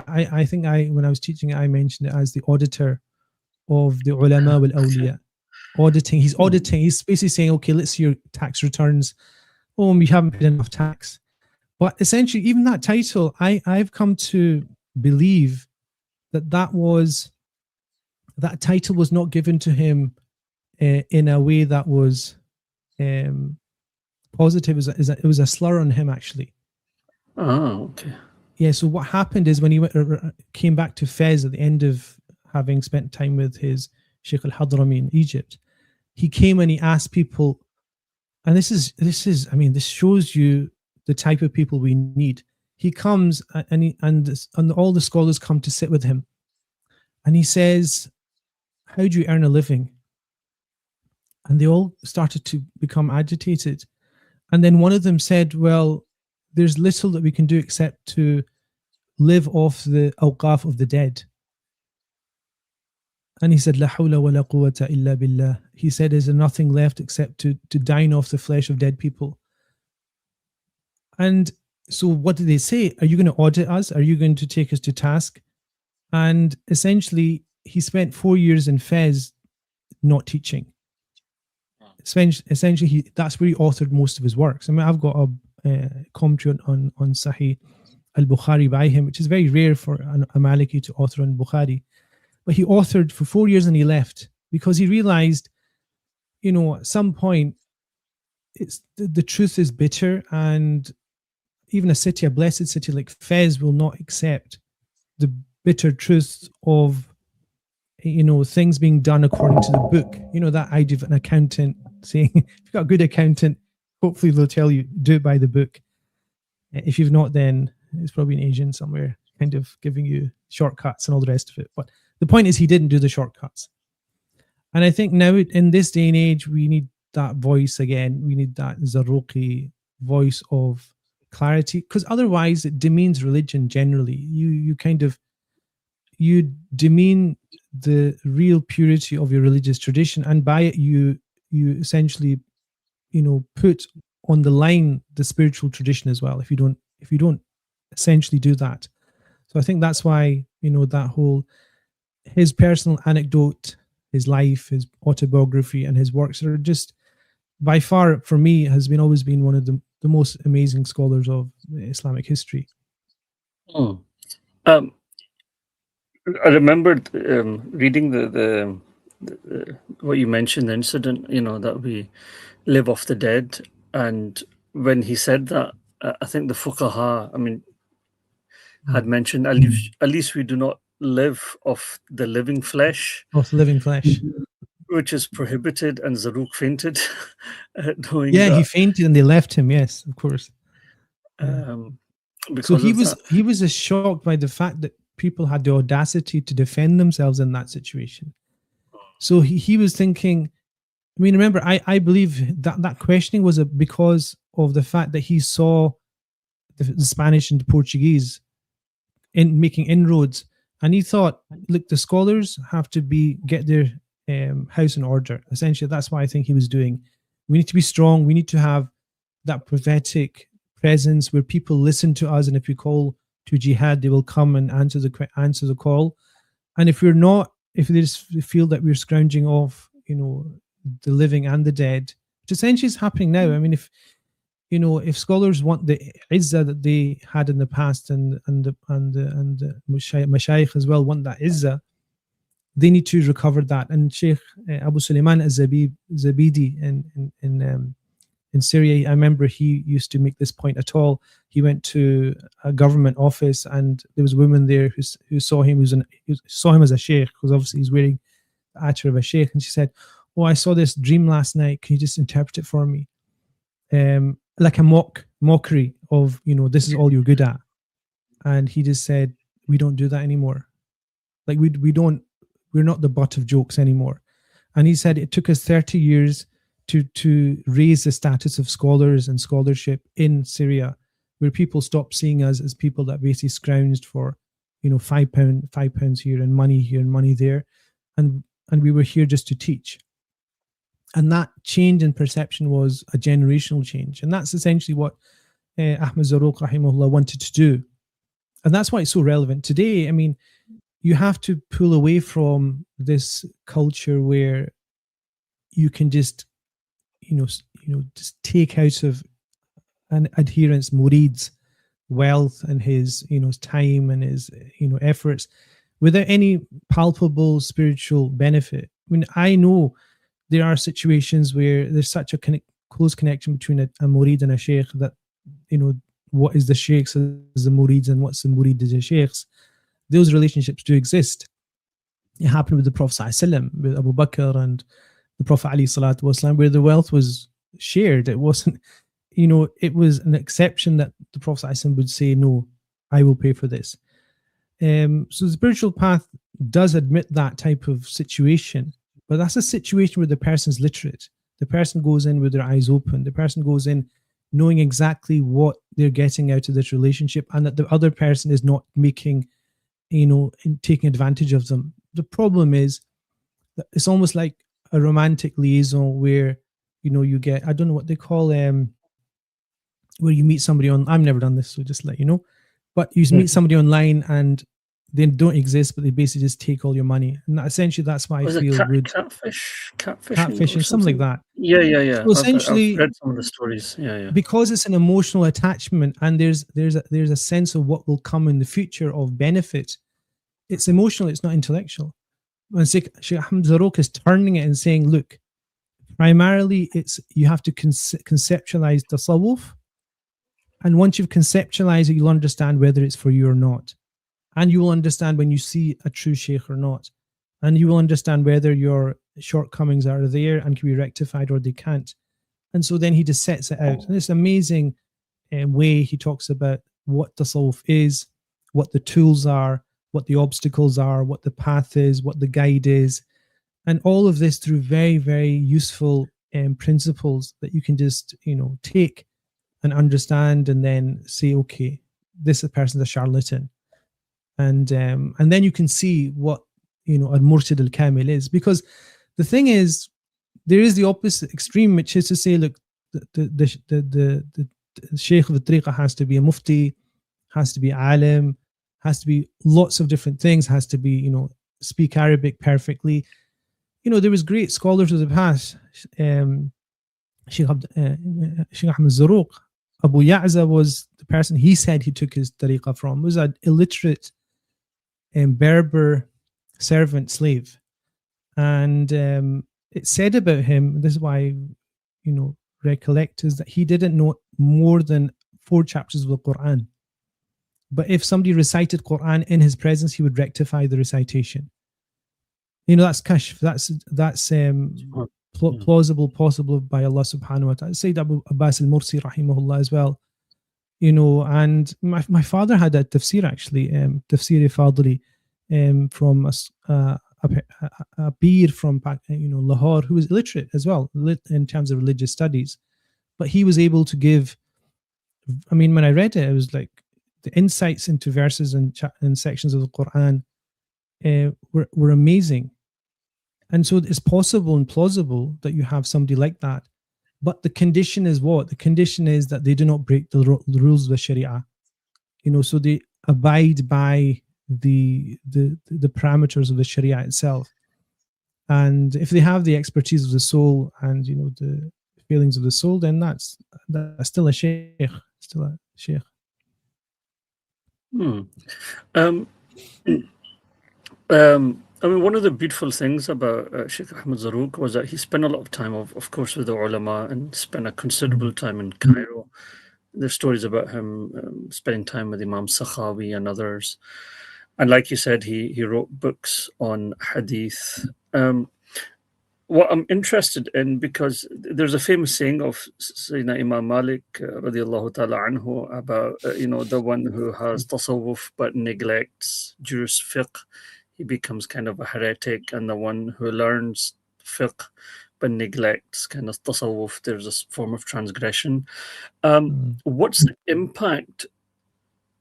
I think when I was teaching it, I mentioned it as the auditor of the ulama wal awliya. Auditing. He's auditing. He's basically saying, okay, let's see your tax returns. Oh, we haven't paid enough tax. But essentially, even that title, I've come to believe that title was not given to him in a way that was positive. It was a slur on him, actually. Oh, okay. Yeah, so what happened is when he came back to Fez at the end of having spent time with his Sheikh al-Hadrami in Egypt, he came and he asked people, and this shows you the type of people we need. He comes and all the scholars come to sit with him, and he says, how do you earn a living? And they all started to become agitated. And then one of them said, well, there's little that we can do except to live off the awqaf of the dead. And he said, La hawla wa la quwwata illa billah. He said, there's nothing left except to dine off the flesh of dead people. And so what did they say? Are you going to audit us? Are you going to take us to task? And essentially, he spent 4 years in Fez not teaching. Essentially, that's where he authored most of his works. I mean, I've got a commentary on Sahih al-Bukhari by him, which is very rare for a Maliki to author on Bukhari. But he authored for 4 years and he left because he realized, at some point, it's the truth is bitter, and even a blessed city like Fez will not accept the bitter truth of, things being done according to the book. That idea of an accountant saying, if you've got a good accountant, hopefully they'll tell you, do it by the book. If you've not, then it's probably an Asian somewhere kind of giving you shortcuts and all the rest of it. But the point is, he didn't do the shortcuts. And I think now in this day and age, we need that voice again. We need that Zarruqi voice of clarity, because otherwise it demeans religion generally. You demean the real purity of your religious tradition, and by it you essentially put on the line the spiritual tradition as well, if you don't essentially do that. So I think that's why that whole, his personal anecdote, his life, his autobiography, and his works are just by far, for me, has always been one of the the most amazing scholars of Islamic history. Mm. I remembered reading the what you mentioned, the incident, that we live off the dead. And when he said that, I think the fuqaha, had mentioned, at least we do not live off the living flesh, Of living flesh. which is prohibited, and Zarrūq fainted, knowing Yeah, he that. fainted and they left him. Yes, of course. Because So he of was that. he was as shocked by the fact that people had the audacity to defend themselves in that situation. So he was thinking. I mean, remember, I believe that questioning was because of the fact that he saw the Spanish and the Portuguese in making inroads, and he thought, look, the scholars have to get their house in order. Essentially, that's what I think he was doing. We need to be strong. We need to have that prophetic presence where people listen to us, and if we call to jihad, they will come and answer the call. And if we're not, if they just feel that we're scrounging off, the living and the dead, which essentially is happening now. I mean, if scholars want the izzah that they had in the past, and the mashayikh as well want that izzah, they need to recover that. And Sheikh Abu Sulaiman al-Zabidi in Syria, I remember he used to make this point at all. He went to a government office, and there was a woman there who saw him, who saw him as a sheikh, because obviously he's wearing the attire of a sheikh, and she said, "Oh, I saw this dream last night. Can you just interpret it for me?" Like a mockery of, this is all you're good at. And he just said, "We don't do that anymore. Like we're not the butt of jokes anymore." And he said it took us 30 years to raise the status of scholars and scholarship in Syria, where people stopped seeing us as people that basically scrounged for, £5 here and money there, and we were here just to teach. And that change in perception was a generational change, and that's essentially what Ahmed Zarrūq rahimahullah wanted to do, and that's why it's so relevant today. I mean, you have to pull away from this culture where you can just just take out of an adherence murid's wealth and his time and his efforts without any palpable spiritual benefit. I mean, I know there are situations where there's such a close connection between a murid and a sheikh that what is the sheikhs as the murids and what's the murid as the sheikhs. Those relationships do exist. It happened with the Prophet ﷺ, with Abu Bakr and the Prophet ﷺ, where the wealth was shared. It wasn't, it was an exception that the Prophet ﷺ would say, "No, I will pay for this." So the spiritual path does admit that type of situation, but that's a situation where the person's literate. The person goes in with their eyes open. The person goes in knowing exactly what they're getting out of this relationship, and that the other person is not making, taking advantage of them. The problem is that it's almost like a romantic liaison where, you get, I don't know what they call, where you meet somebody on, I've never done this, so just let you know, but you meet somebody online and they don't exist, but they basically just take all your money. And essentially that's why I feel catfishing, something like that. Yeah. So essentially, I've read some of the stories. Yeah. Because it's an emotional attachment, and there's a sense of what will come in the future of benefit. It's emotional, it's not intellectual. And Sheikh Ahmed Zarrūq is turning it and saying, look, primarily you have to conceptualize Tasawwuf, and once you've conceptualized it, you'll understand whether it's for you or not, and you will understand when you see a true sheikh or not, and you will understand whether your shortcomings are there and can be rectified or they can't. And so then he just sets it out, and this amazing way he talks about what Tasawwuf is, what the tools are, what the obstacles are, what the path is, what the guide is, and all of this through very, very useful principles that you can just, take and understand, and then say, okay, this person's a charlatan, and then you can see what a murshid al-kamil is. Because the thing is, there is the opposite extreme, which is to say, look, the sheikh of the tariqah has to be a mufti, has to be alim, has to be lots of different things, has to be, speak Arabic perfectly. There was great scholars of the past. Sheikh Ahmed Zarrūq, Abu Ya'za was the person he said he took his tariqah from, was an illiterate Berber servant slave. And it said about him, this is why, recollect, is that he didn't know more than 4 chapters of the Quran. But if somebody recited Quran in his presence, he would rectify the recitation. That's kashf. That's plausible, possible by Allah subhanahu wa ta'ala. Sayyid Abu Abbas al-Mursi rahimahullah as well. And my father had a tafsir actually, tafsir Fadli, from a peer from Lahore, who was illiterate as well in terms of religious studies, but he was able to give. I mean, when I read it, it was like the insights into verses and sections of the Quran were amazing. And so it's possible and plausible that you have somebody like that. But the condition is what? The condition is that they do not break the rules of the Sharia. So they abide by the parameters of the Sharia itself. And if they have the expertise of the soul and the feelings of the soul, then that's still a sheikh, still a sheikh. I mean, one of the beautiful things about Sheikh Ahmed Zarrūq was that he spent a lot of time, of course, with the ulama, and spent a considerable time in Cairo. There's stories about him spending time with Imam Sakhawi and others. And like you said, he wrote books on hadith. What I'm interested in, because there's a famous saying of Sayyidina Imam Malik radiallahu ta'ala anhu about, the one who has tasawwuf but neglects jurus fiqh, he becomes kind of a heretic, and the one who learns fiqh but neglects kind of tasawwuf, there's a form of transgression. What's the impact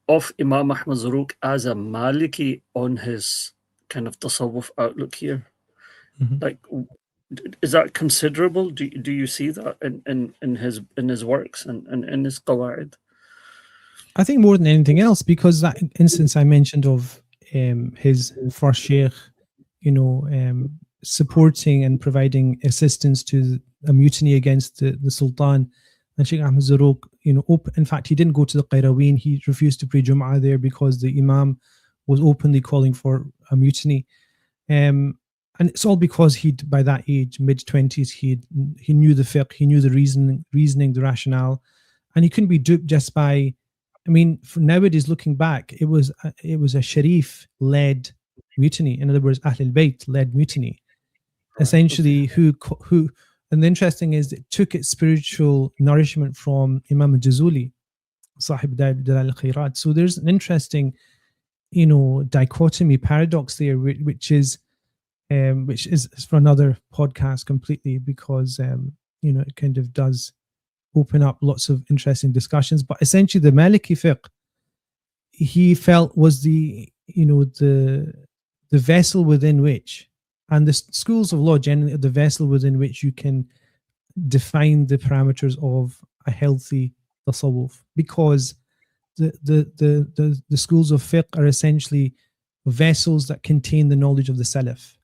of Imam Ahmad Zarrūq as a Maliki on his kind of tasawwuf outlook here? Like, is that considerable? Do you see that in his works and in his qawaid? I think more than anything else, because that instance I mentioned of his first sheikh, supporting and providing assistance to a mutiny against the Sultan, and Sheikh Ahmed Zarrūq, in fact, he didn't go to the Qayraween. He refused to pray Jum'ah there because the Imam was openly calling for a mutiny. And it's all because by that age, mid-20s, he knew the fiqh, he knew the reasoning, the rationale, and he couldn't be duped just by. I mean, for nowadays, looking back, it was a Sharif-led mutiny. In other words, Ahlul Bayt-led mutiny. Essentially, who, and the interesting is it took its spiritual nourishment from Imam al-Jazuli, Sahib Dalal al-Khairat. So there's an interesting, dichotomy, paradox there, which is for another podcast completely, because it kind of does open up lots of interesting discussions. But essentially, the Maliki fiqh, he felt, was the vessel within which, and the schools of law generally, the vessel within which you can define the parameters of a healthy tasawwuf, because the schools of fiqh are essentially vessels that contain the knowledge of the Salaf.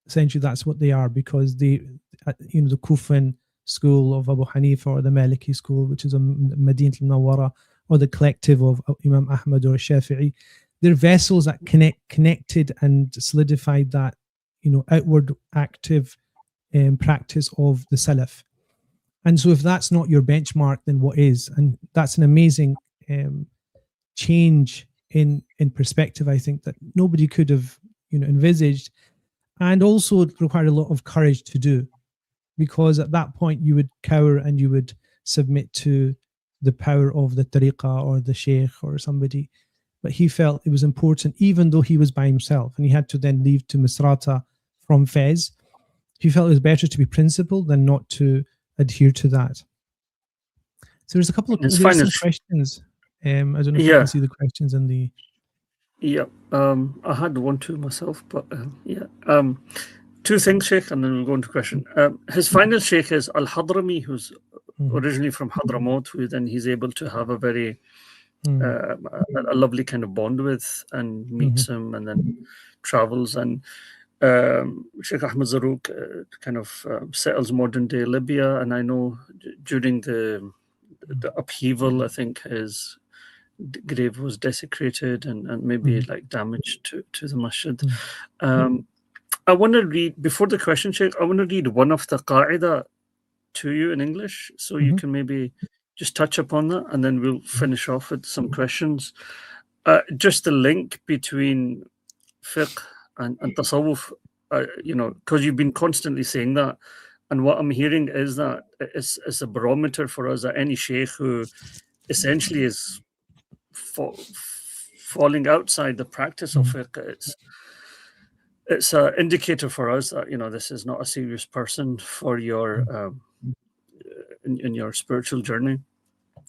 Essentially, that's what they are, because the Kufan school of Abu Hanifa, or the Maliki school, which is a Madinat al-Nawwara, or the collective of Imam Ahmad or Shafi'i, they're vessels that connected and solidified that outward active practice of the Salaf. And so if that's not your benchmark, then what is? And that's an amazing change in perspective, I think, that nobody could have envisaged, and also it required a lot of courage to do, because at that point you would cower and you would submit to the power of the tariqah or the sheikh or somebody. But he felt it was important, even though he was by himself and he had to then leave to Misrata from Fez. He felt it was better to be principled than not to adhere to that. So there's a couple of questions. I don't know if you can see the questions in the. Yeah, I had one too myself, but two things, Sheikh, and then we'll go into question. His final Sheikh is Al-Hadrami, who's originally from Hadramaut, who then he's able to have a very a lovely kind of bond with, and meets him and then travels. And Sheikh Ahmed Zarrūq kind of settles modern day Libya, and I know during the the upheaval. I think his grave was desecrated and maybe like damage to the masjid. I want to read, before the question, Sheikh, I want to read one of the qaida to you in English, so you can maybe just touch upon that, and then we'll finish off with some questions. Just the link between fiqh and tasawwuf, you know, because you've been constantly saying that, and what I'm hearing is that it's a barometer for us that any sheikh who essentially is falling outside the practice of fiqh, it's an indicator for us that, you know, this is not a serious person for your in your spiritual journey.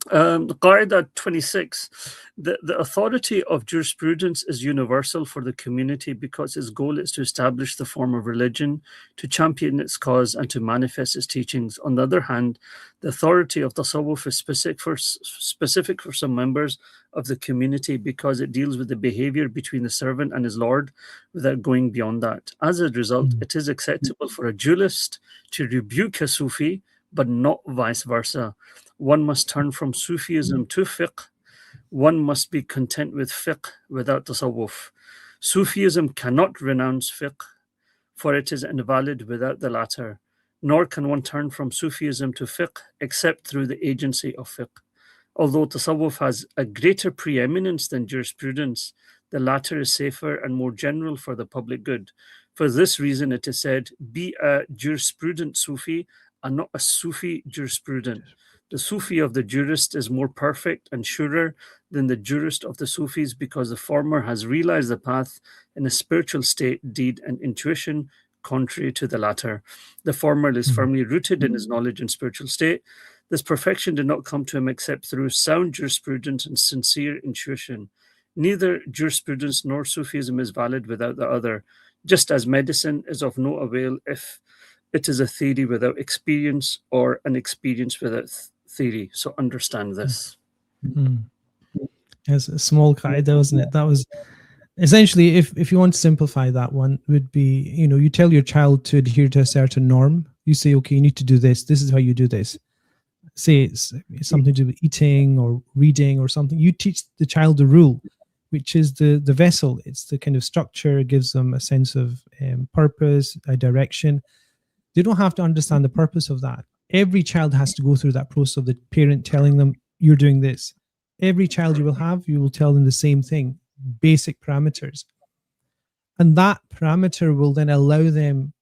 Qaida 26, the authority of jurisprudence is universal for the community because its goal is to establish the form of religion, to champion its cause, and to manifest its teachings. On the other hand, the authority of tasawwuf is specific for some members of the community because it deals with the behavior between the servant and his Lord without going beyond that. As a result, it is acceptable for a dualist to rebuke a Sufi, but not vice versa. One must turn from Sufism to fiqh. One must be content with fiqh without tasawwuf. Sufism cannot renounce fiqh, for it is invalid without the latter. Nor can one turn from Sufism to fiqh except through the agency of fiqh. Although tasawwuf has a greater preeminence than jurisprudence, the latter is safer and more general for the public good. For this reason, it is said, be a jurisprudent Sufi and not a Sufi jurisprudent. The Sufi of the jurist is more perfect and surer than the jurist of the Sufis because the former has realized the path in a spiritual state, deed, and intuition, contrary to the latter. The former is firmly rooted in his knowledge and spiritual state. This perfection did not come to him except through sound jurisprudence and sincere intuition. Neither jurisprudence nor Sufism is valid without the other, just as medicine is of no avail if it is a theory without experience or an experience without theory. So understand this. It's a small qaida, wasn't it? That was essentially, if you want to simplify that one, would be, you know, you tell your child to adhere to a certain norm. You say, okay, you need to do this. This is how you do this. Say it's something to do with eating or reading or something. You teach the child the rule, which is the vessel. It's the kind of structure. It gives them a sense of purpose, a direction. They don't have to understand the purpose of that. Every child has to go through that process of the parent telling them, you're doing this. Every child you will tell them the same thing, basic parameters. And that parameter will then allow them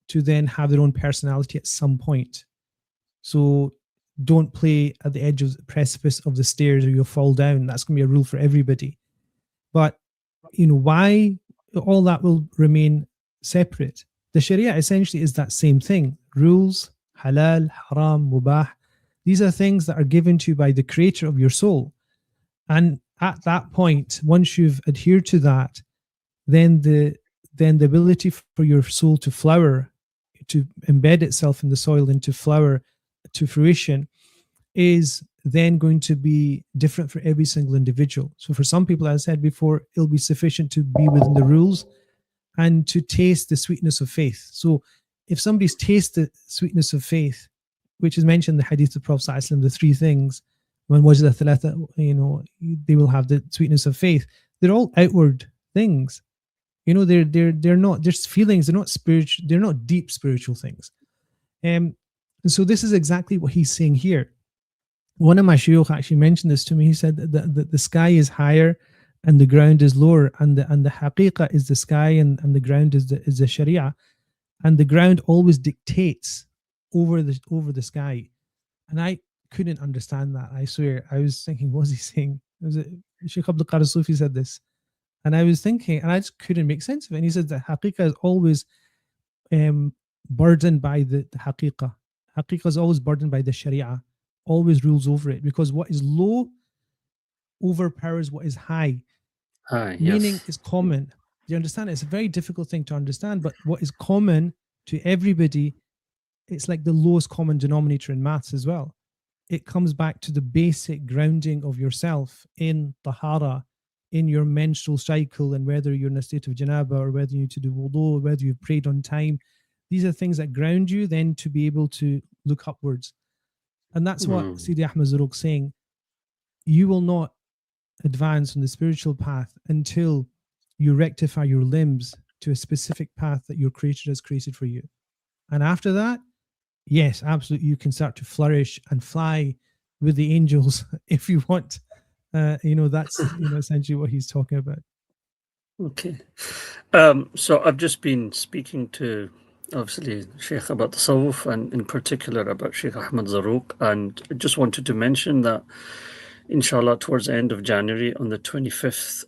to then have their own personality at some point. So don't play at the edge of the precipice of the stairs or you'll fall down. That's going to be a rule for everybody. But, you know, why all that will remain separate? The Sharia essentially is that same thing. Rules, halal, haram, mubah. These are things that are given to you by the creator of your soul. And at that point, once you've adhered to that, then the ability for your soul to flower, to embed itself in the soil and to flower to fruition is then going to be different for every single individual. So for some people, as I said before, it'll be sufficient to be within the rules and to taste the sweetness of faith. So if somebody's tasted the sweetness of faith, which is mentioned in the hadith of Prophet ﷺ, the three things, when wajda thalatha, you know, they will have the sweetness of faith. They're all outward things. You know, they're not just feelings, they're not spiritual, they're not deep spiritual things. And so this is exactly what he's saying here. One of my shuyukh actually mentioned this to me. He said that the sky is higher and the ground is lower, and the haqiqah is the sky and the ground is the sharia, and the ground always dictates over the sky. And I couldn't understand that. I swear, I was thinking, what was he saying? Was it Sheikh Abdul Qadir Sufi said this? And I was thinking, and I just couldn't make sense of it. And he said that haqiqah is always burdened by the haqiqah. Haqiqah is always burdened by the sharia, always rules over it, because what is low overpowers what is high. Meaning Yes. is common. Do you understand? It's a very difficult thing to understand, but what is common to everybody, it's like the lowest common denominator in maths as well. It comes back to the basic grounding of yourself in tahara, in your menstrual cycle, and whether you're in a state of janaba or whether you need to do wudu, whether you've prayed on time. These are things that ground you then to be able to look upwards. And that's what Sidi Ahmed Zarrūq saying. You will not advance on the spiritual path until you rectify your limbs to a specific path that your creator has created for you. And after that, yes, absolutely, you can start to flourish and fly with the angels if you want. That's essentially what he's talking about. Okay. So I've just been speaking to, obviously, Sheikh about Tasawwuf, and in particular about Sheikh Ahmed Zarrūq, and I just wanted to mention that, inshallah, towards the end of January, on the 25th,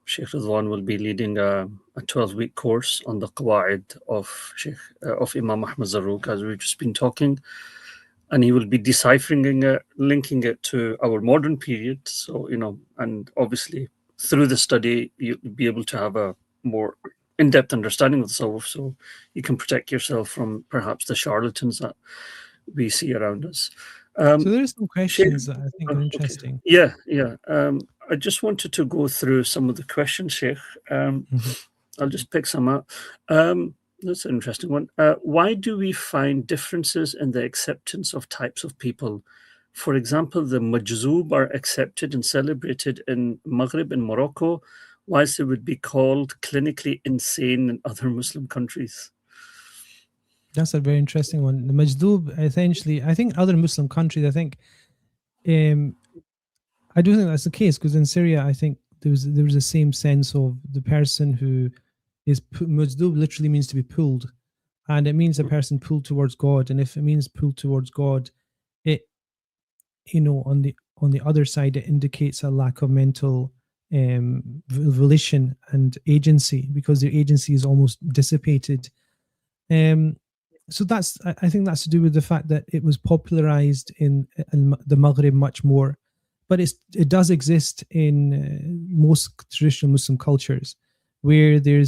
Sheikh Ruzwan will be leading a 12-week course on the Qawaid of Imam Ahmed Zarrūq, as we've just been talking, and he will be deciphering it, linking it to our modern period. So, and obviously through the study, you'll be able to have a more in-depth understanding of the Tasawwuf, so you can protect yourself from perhaps the charlatans that we see around us. So there are some questions that I think are interesting. Okay. Yeah. I just wanted to go through some of the questions, Sheikh. I'll just pick some up. That's an interesting one. Why do we find differences in the acceptance of types of people? For example, the Majzoob are accepted and celebrated in Maghrib and Morocco, whilst it would be called clinically insane in other Muslim countries. That's a very interesting one. The Majdoob, essentially, I think other Muslim countries, I think, I do think that's the case, because in Syria, I think there was the same sense of the person who is Majdoob literally means to be pulled, and it means a person pulled towards God. And if it means pulled towards God, it, on the other side, it indicates a lack of mental volition and agency, because their agency is almost dissipated. So I think that's to do with the fact that it was popularized in the Maghrib much more, but it does exist in most traditional Muslim cultures, where the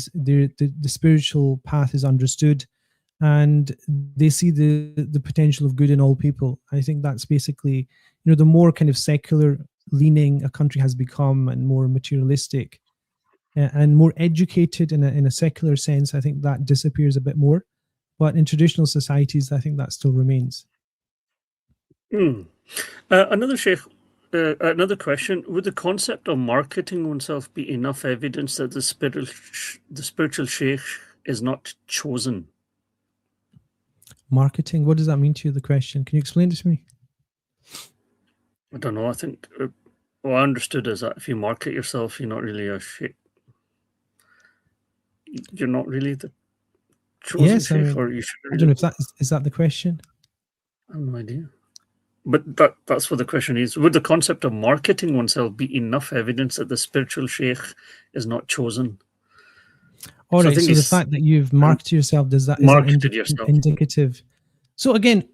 spiritual path is understood, and they see the potential of good in all people. I think that's basically, the more kind of secular leaning a country has become, and more materialistic and more educated in a secular sense, I think that disappears a bit more. But in traditional societies, I think that still remains. Another question: would the concept of marketing oneself be enough evidence that the spiritual sheikh is not chosen? Marketing, what does that mean to you? The question. Can you explain it to me? I don't know. I think what I understood is that if you market yourself, you're not really a sheikh. You're not really the chosen sheikh, or you should. I don't know if is that the question. I have no idea. But that's what the question is. Would the concept of marketing oneself be enough evidence that the spiritual sheikh is not chosen? All right. So the fact that you've marketed yourself, is that indicative? So again,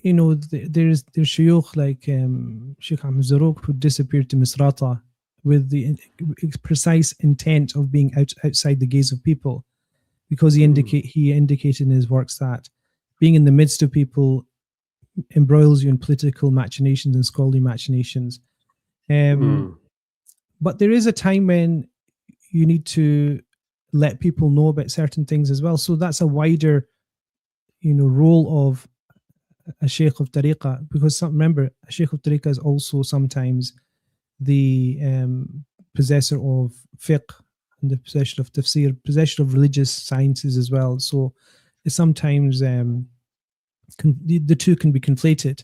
there's shuyukh like Sheikh Ahmed Zarrūq, who disappeared to Misrata with the precise intent of being outside the gaze of people, because he indicated in his works that being in the midst of people embroils you in political machinations and scholarly machinations. But there is a time when you need to let people know about certain things as well. So that's a wider, role of a Sheikh of Tariqah, because remember, a Sheikh of Tariqah is also sometimes the possessor of fiqh and the possession of tafsir, possession of religious sciences as well. So it's sometimes the two can be conflated.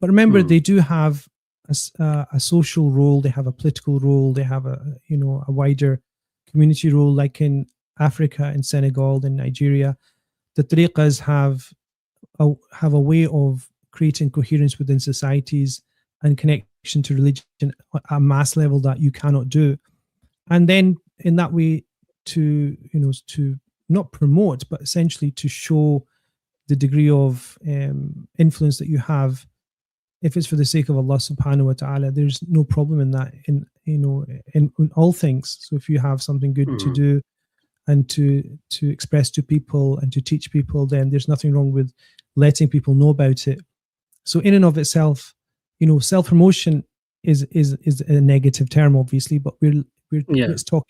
But remember, they do have a social role, they have a political role, they have a wider community role, like in Africa, in Senegal, in Nigeria. The tariqas have a way of creating coherence within societies and connection to religion at a mass level that you cannot do. And then in that way to not promote, but essentially to show the degree of influence that you have. If it's for the sake of Allah subhanahu wa ta'ala, there's no problem in that, in all things. So if you have something good to do and to express to people and to teach people, then there's nothing wrong with letting people know about it. So in and of itself, self-promotion is a negative term, obviously, but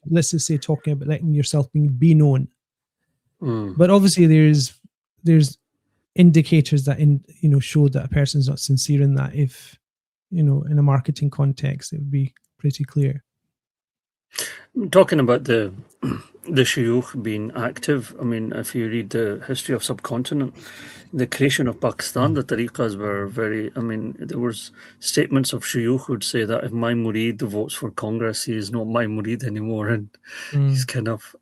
let's just say talking about letting yourself be known. But obviously there's indicators that show that a person is not sincere in that. If in a marketing context, it would be pretty clear. Talking about the shuyukh being active, I mean, if you read the history of subcontinent, the creation of Pakistan, the tariqas were very, I mean, there was statements of shuyukh who would say that if my murid votes for Congress, he is not my murid anymore, and he's kind of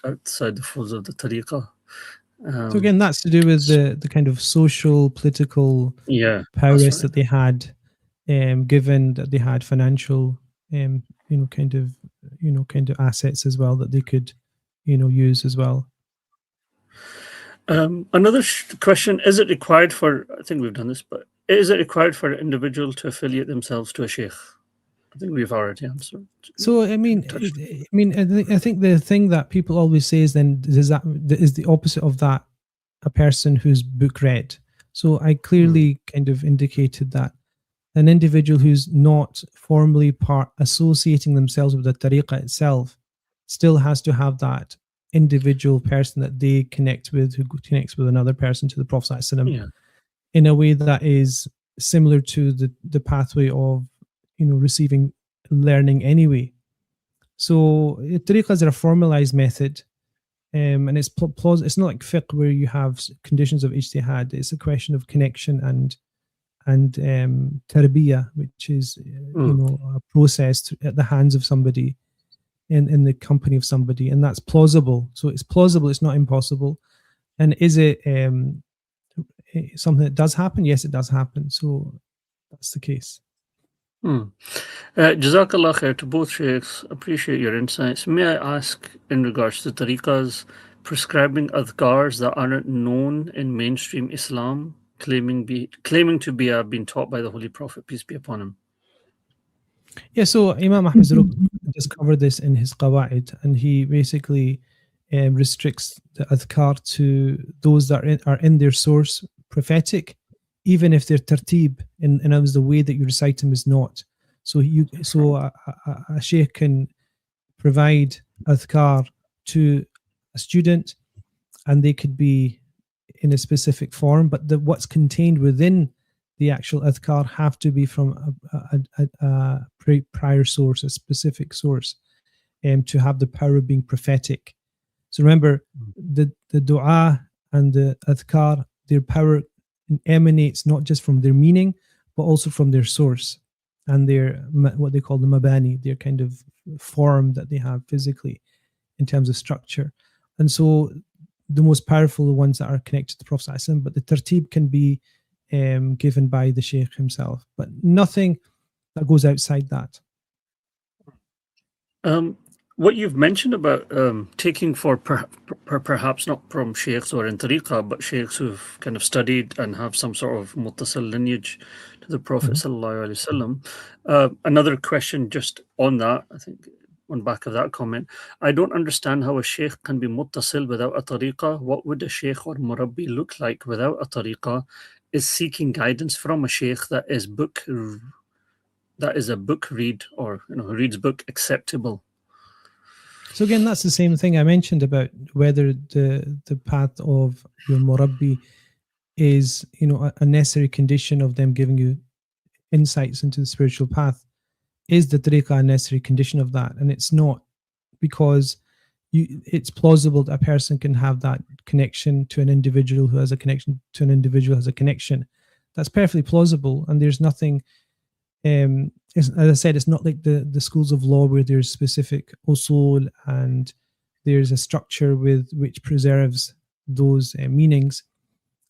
outside the folds of the tariqa. So again, that's to do with the kind of social, political prowess that they had, given that they had financial, kind of assets as well that they could, use as well. Another question: is it required for? I think we've done this, but is it required for an individual to affiliate themselves to a sheikh? I think we've already answered. So I think the thing that people always say is then is the opposite of that, a person who's book read. So I clearly kind of indicated that an individual who's not formally associating themselves with the tariqah itself still has to have that individual person that they connect with, who connects with another person to the Prophet ﷺ, in a way that is similar to the pathway of receiving learning anyway. So tariqahs are a formalized method, and it's it's not like fiqh where you have conditions of ijtihad. It's a question of connection and tarbiyah, which is a process at the hands of somebody, in the company of somebody, and that's plausible. So it's plausible, it's not impossible. And is it something that does happen? Yes, it does happen. So that's the case. Jazakallah khair to both sheikhs. Appreciate your insights. May I ask, in regards to tariqas prescribing adhkars that aren't known in mainstream Islam, claiming to be been taught by the Holy Prophet, peace be upon him? Yeah, so Imam Ahmad Zarrūq just covered this in his Qawaid, and he basically restricts the adhkar to those that are in their source prophetic, even if their tartib, in other words, the way that you recite them is not. So a sheikh can provide adhkar to a student, and they could be in a specific form, but what's contained within the actual adhkar have to be from a prior source, a specific source, to have the power of being prophetic. So remember, the dua and the adhkar, their power emanates not just from their meaning, but also from their source and their, what they call the mabani, their kind of form that they have physically in terms of structure. And so the most powerful ones that are connected to the Prophet ﷺ, but the tartib can be given by the sheikh himself, but nothing that goes outside that. What you've mentioned about taking for perhaps not from sheikhs or in tariqah, but sheikhs who've kind of studied and have some sort of muttasil lineage to the Prophet sallallahu alaihi wasallam. Another question just on that, I think on back of that comment, I don't understand how a sheikh can be muttasil without a tariqah. What would a sheikh or murabbi look like without a tariqah? Is seeking guidance from a sheikh that is a book read, or reads book, acceptable? So again, that's the same thing I mentioned about whether the path of your murabbi is a necessary condition of them giving you insights into the spiritual path. Is the tariqah a necessary condition of that? And it's not, because it's plausible that a person can have that connection to an individual who has a connection to an individual who has a connection. That's perfectly plausible, and there's nothing, as I said, it's not like the schools of law where there's specific usul and there's a structure with which preserves those meanings.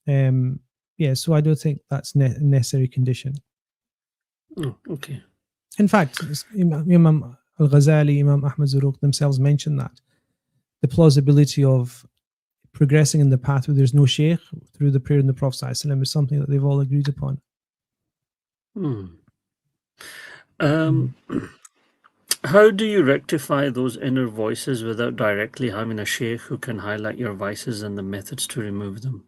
So I don't think that's a necessary condition. Oh, okay. In fact, Imam al-Ghazali, Imam Ahmad Zarrūq themselves mentioned that the plausibility of progressing in the path where there's no sheikh through the prayer in the Prophet ﷺ is something that they've all agreed upon. How do you rectify those inner voices without directly having a sheikh who can highlight your vices and the methods to remove them?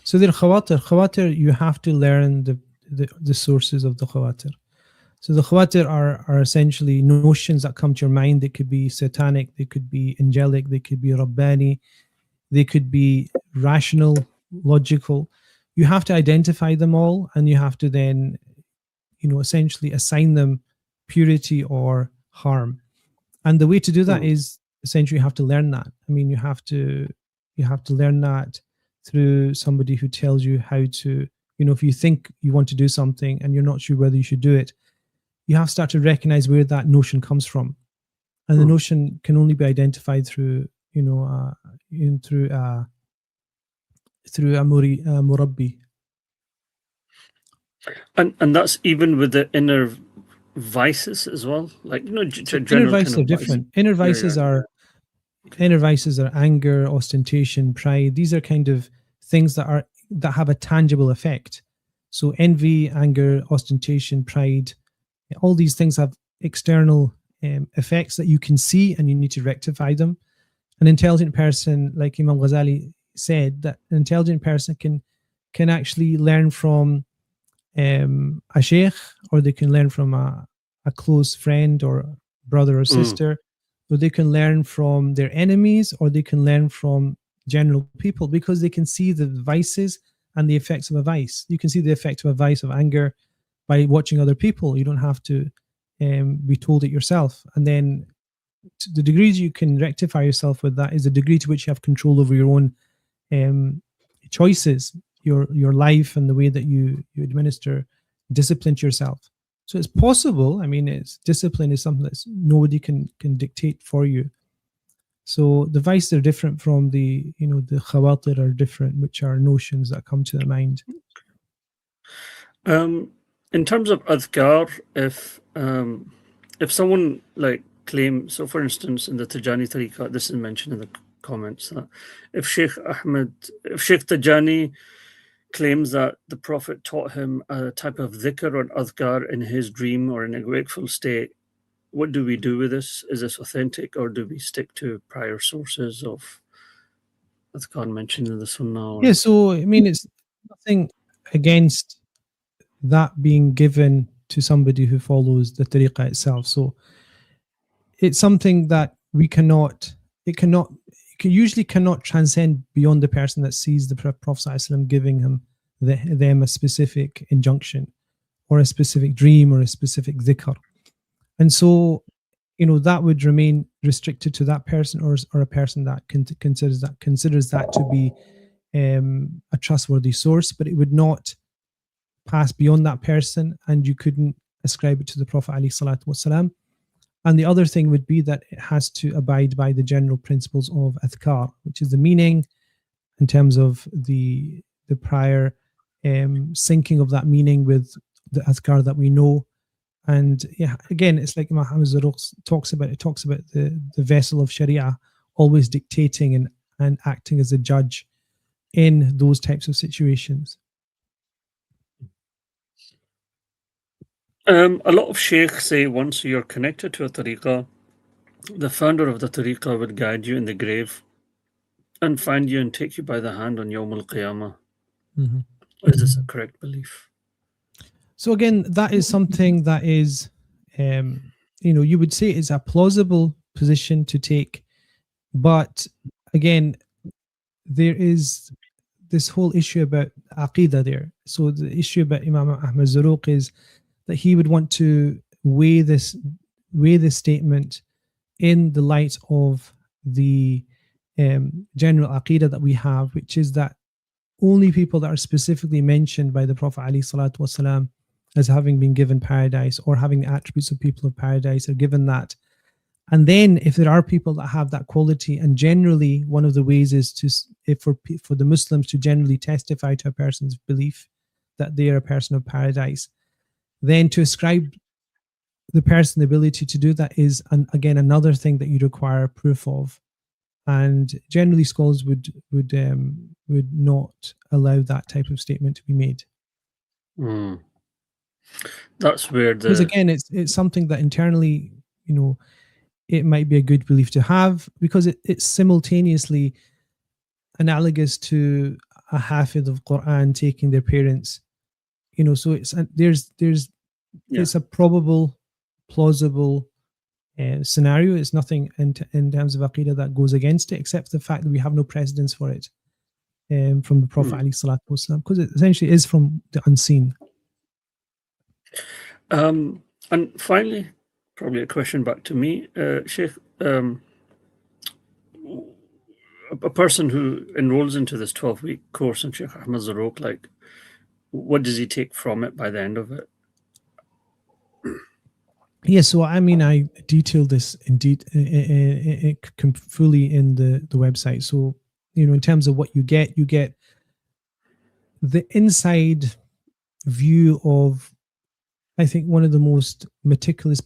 So they're khawatir, you have to learn the sources of the khawatir. So the khawatir are essentially notions that come to your mind. They could be satanic, they could be angelic, they could be Rabbani, they could be rational, logical. You have to identify them all, and you have to then, essentially assign them purity or harm. And the way to do that is essentially you have to learn that. I mean, you have to learn that through somebody who tells you how to, if you think you want to do something and you're not sure whether you should do it, you have to start to recognize where that notion comes from. And the notion can only be identified through, through a murabbi. And that's even with the inner vices as well, like So inner vices are different. Inner vices are anger, ostentation, pride. These are kind of things that have a tangible effect. So envy, anger, ostentation, pride, all these things have external effects that you can see, and you need to rectify them. An intelligent person, like Imam Ghazali said, that an intelligent person can actually learn from a sheikh, or they can learn from a close friend or brother or sister, or they can learn from their enemies, or they can learn from general people, because they can see the vices and the effects of a vice. You can see the effect of a vice of anger by watching other people. You don't have to be told it yourself. And then to the degrees you can rectify yourself with that is the degree to which you have control over your own choices, your life, and the way that you administer discipline to yourself. So it's possible. I mean, discipline is something that nobody can dictate for you. So the vices are different from the khawatir are different, which are notions that come to the mind. In terms of adhkar, if someone like claims, so for instance, in the Tijani Tariqah, this is mentioned in the comments, that if Sheikh Tijani claims that the Prophet taught him a type of dhikr or adhkar in his dream or in a wakeful state, what do we do with this? Is this authentic, or do we stick to prior sources of adhkar mentioned in the Sunnah? Yeah, so I mean, it's nothing against that being given to somebody who follows the tariqah itself. So it's something that usually cannot transcend beyond the person that sees the Prophet ﷺ giving them a specific injunction or a specific dream or a specific dhikr. And so, that would remain restricted to that person, or a person that considers that to be a trustworthy source, but it would not pass beyond that person, and you couldn't ascribe it to the Prophet ﷺ. And the other thing would be that it has to abide by the general principles of adhkar, which is the meaning in terms of the prior syncing of that meaning with the adhkar that we know. And yeah, again, it's like Imam Zarrūq talks about the vessel of Sharia always dictating and acting as a judge in those types of situations. A lot of sheikhs say once you're connected to a tariqah, the founder of the tariqah would guide you in the grave and find you and take you by the hand on Yawm al-Qiyamah. Mm-hmm. Is this a correct belief? So again, that is something that is, you would say is a plausible position to take. But again, there is this whole issue about aqidah there. So the issue about Imam Ahmad Zarrūq is that he would want to weigh this statement in the light of the general aqidah that we have, which is that only people that are specifically mentioned by the Prophet ﷺ as having been given paradise or having the attributes of people of paradise are given that. And then if there are people that have that quality, and generally one of the ways is for the Muslims to generally testify to a person's belief that they are a person of paradise, then to ascribe the person the ability to do that is, again, another thing that you require proof of. And generally scholars would not allow that type of statement to be made. That's where because again, it's something that internally, it might be a good belief to have, because it's simultaneously analogous to a hafid of Quran taking their parents. So it's it's a probable, plausible scenario. It's nothing in terms of Aqidah that goes against it, except the fact that we have no precedence for it. from the Prophet ﷺ, because it essentially is from the unseen. And finally, probably a question back to me, Sheikh. A person who enrolls into this 12-week course in Sheikh Ahmed Zarrūq, like, what does he take from it by the end of it? Yeah, so I mean, I detailed this indeed fully in the website. So, in terms of what you get the inside view of, I think, one of the most meticulous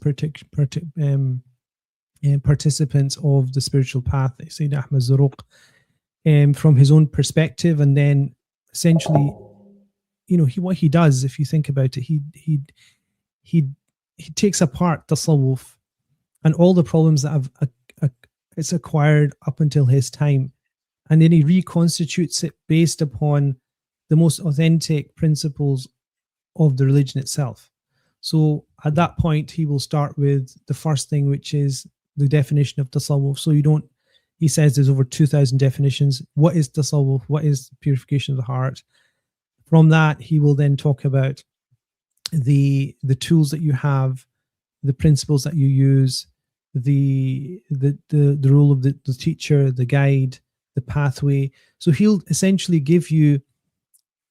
participants of the spiritual path, Sayyid Ahmed Zarrūq, from his own perspective, and then essentially, what he does, if you think about it, he takes apart Tasawwuf and all the problems that it's acquired up until his time, and then he reconstitutes it based upon the most authentic principles of the religion itself. So at that point, he will start with the first thing, which is the definition of Tasawwuf. So he says there's over 2,000 definitions. What is Tasawwuf? What is purification of the heart? From that, he will then talk about the tools that you have, the principles that you use, the role of the teacher, the guide, the pathway. So he'll essentially give you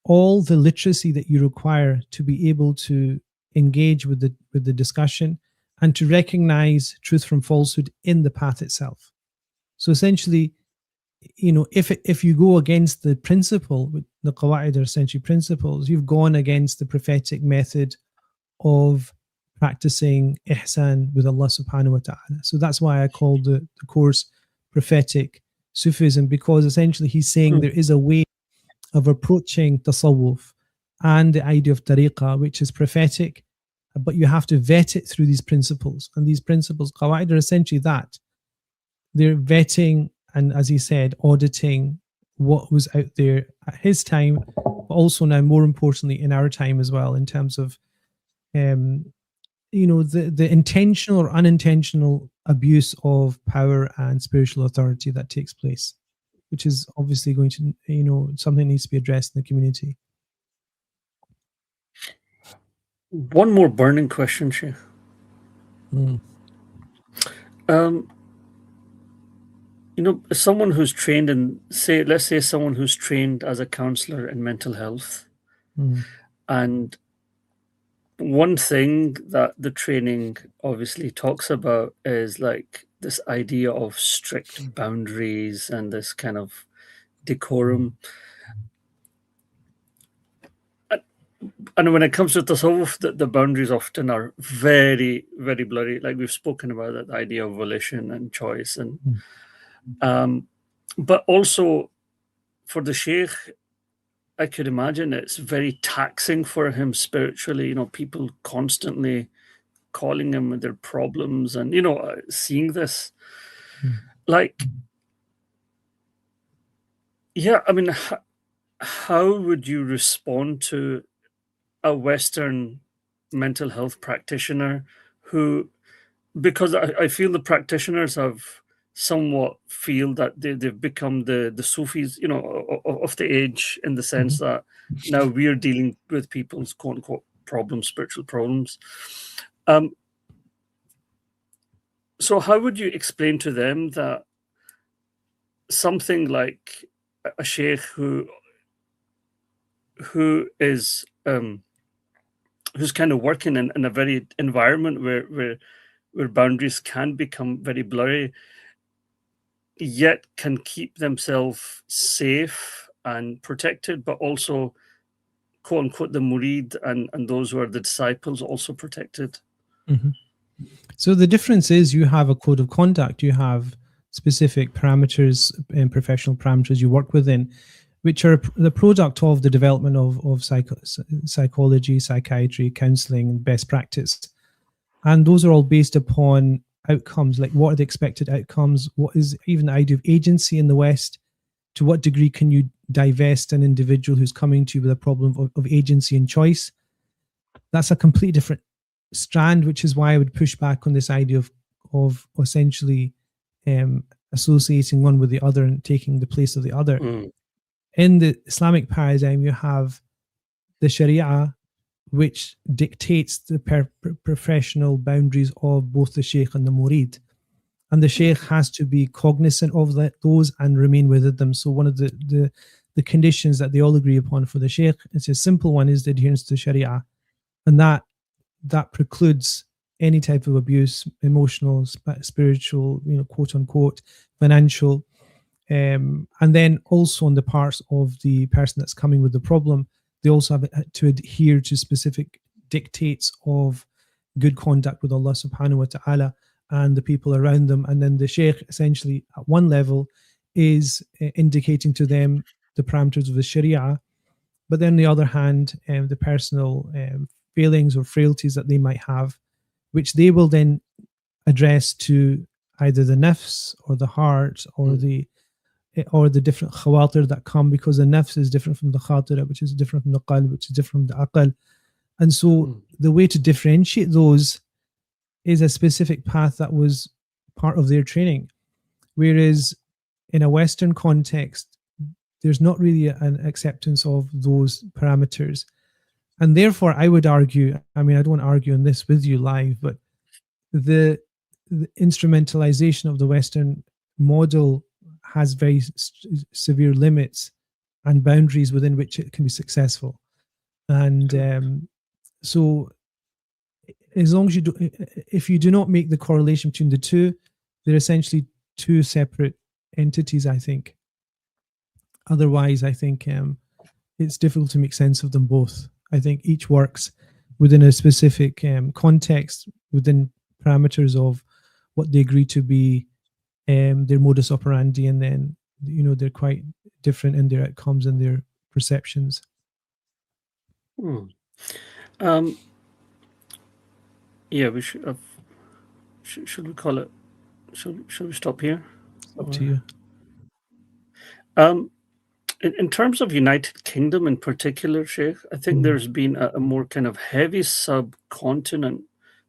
all the literacy that you require to be able to engage with the discussion and to recognize truth from falsehood in the path itself. So essentially, if you go against the principle, the Qawa'id are essentially principles, you've gone against the prophetic method of practicing ihsan with Allah subhanahu wa ta'ala. So that's why I called the course Prophetic Sufism, because essentially he's saying there is a way of approaching Tasawwuf and the idea of Tariqah, which is prophetic, but you have to vet it through these principles. And these principles, Qawa'id, are essentially that. They're vetting and, as he said, auditing what was out there at his time, but also now, more importantly, in our time as well, in terms of the intentional or unintentional abuse of power and spiritual authority that takes place, which is obviously going to, something that needs to be addressed in the community. One more burning question, Sheikh. Someone who's trained in, let's say someone who's trained as a counselor in mental health, and one thing that the training obviously talks about is like this idea of strict boundaries and this kind of decorum. And when it comes to Tasawwuf, the boundaries often are very, very blurry. Like we've spoken about that idea of volition and choice, and but also for the Sheikh, I could imagine it's very taxing for him spiritually. People constantly calling him with their problems, and seeing this, like, yeah. I mean, how would you respond to a Western mental health practitioner who, because I feel the practitioners have somewhat feel that they've become the Sufis, of the age, in the sense that now we're dealing with people's quote unquote problems, spiritual problems. So how would you explain to them that something like a sheikh who is who's kind of working in a very environment where boundaries can become very blurry, yet can keep themselves safe and protected, but also quote unquote the murid and those who are the disciples also protected? So the difference is you have a code of conduct, you have specific parameters and professional parameters you work within, which are the product of the development of psychology, psychiatry, counseling, and best practice. And those are all based upon outcomes, like what are the expected outcomes, what is even the idea of agency in the West, to what degree can you divest an individual who's coming to you with a problem of agency and choice. That's a completely different strand, which is why I would push back on this idea of essentially associating one with the other and taking the place of the other. in the Islamic paradigm, you have the Sharia, which dictates the professional boundaries of both the Sheikh and the Murid. And the Sheikh has to be cognizant of those and remain within them. So one of the conditions that they all agree upon for the Sheikh, it's a simple one, is the adherence to Sharia. And that precludes any type of abuse, emotional, spiritual, quote unquote, financial. And then also on the parts of the person that's coming with the problem, they also have to adhere to specific dictates of good conduct with Allah subhanahu wa ta'ala and the people around them. And then the Shaykh essentially at one level is indicating to them the parameters of the Sharia, but then on the other hand, the personal failings or frailties that they might have, which they will then address to either the nafs or the heart or the different khawatir that come, because the nafs is different from the khatira, which is different from the qalb, which is different from the aqal. And so the way to differentiate those is a specific path that was part of their training. Whereas in a Western context, there's not really an acceptance of those parameters. And therefore, I would argue, I mean, I don't want to argue on this with you live, but the instrumentalization of the Western model has very severe limits and boundaries within which it can be successful. And so as long as you do, if you do not make the correlation between the two, they're essentially two separate entities, I think. Otherwise, I think it's difficult to make sense of them both. I think each works within a specific context, within parameters of what they agree to be their modus operandi, and then they're quite different in their outcomes and their perceptions. Yeah, we should. Should we call it? Should we stop here? Up to you. In terms of United Kingdom in particular, Sheikh, I think there's been a more kind of heavy subcontinent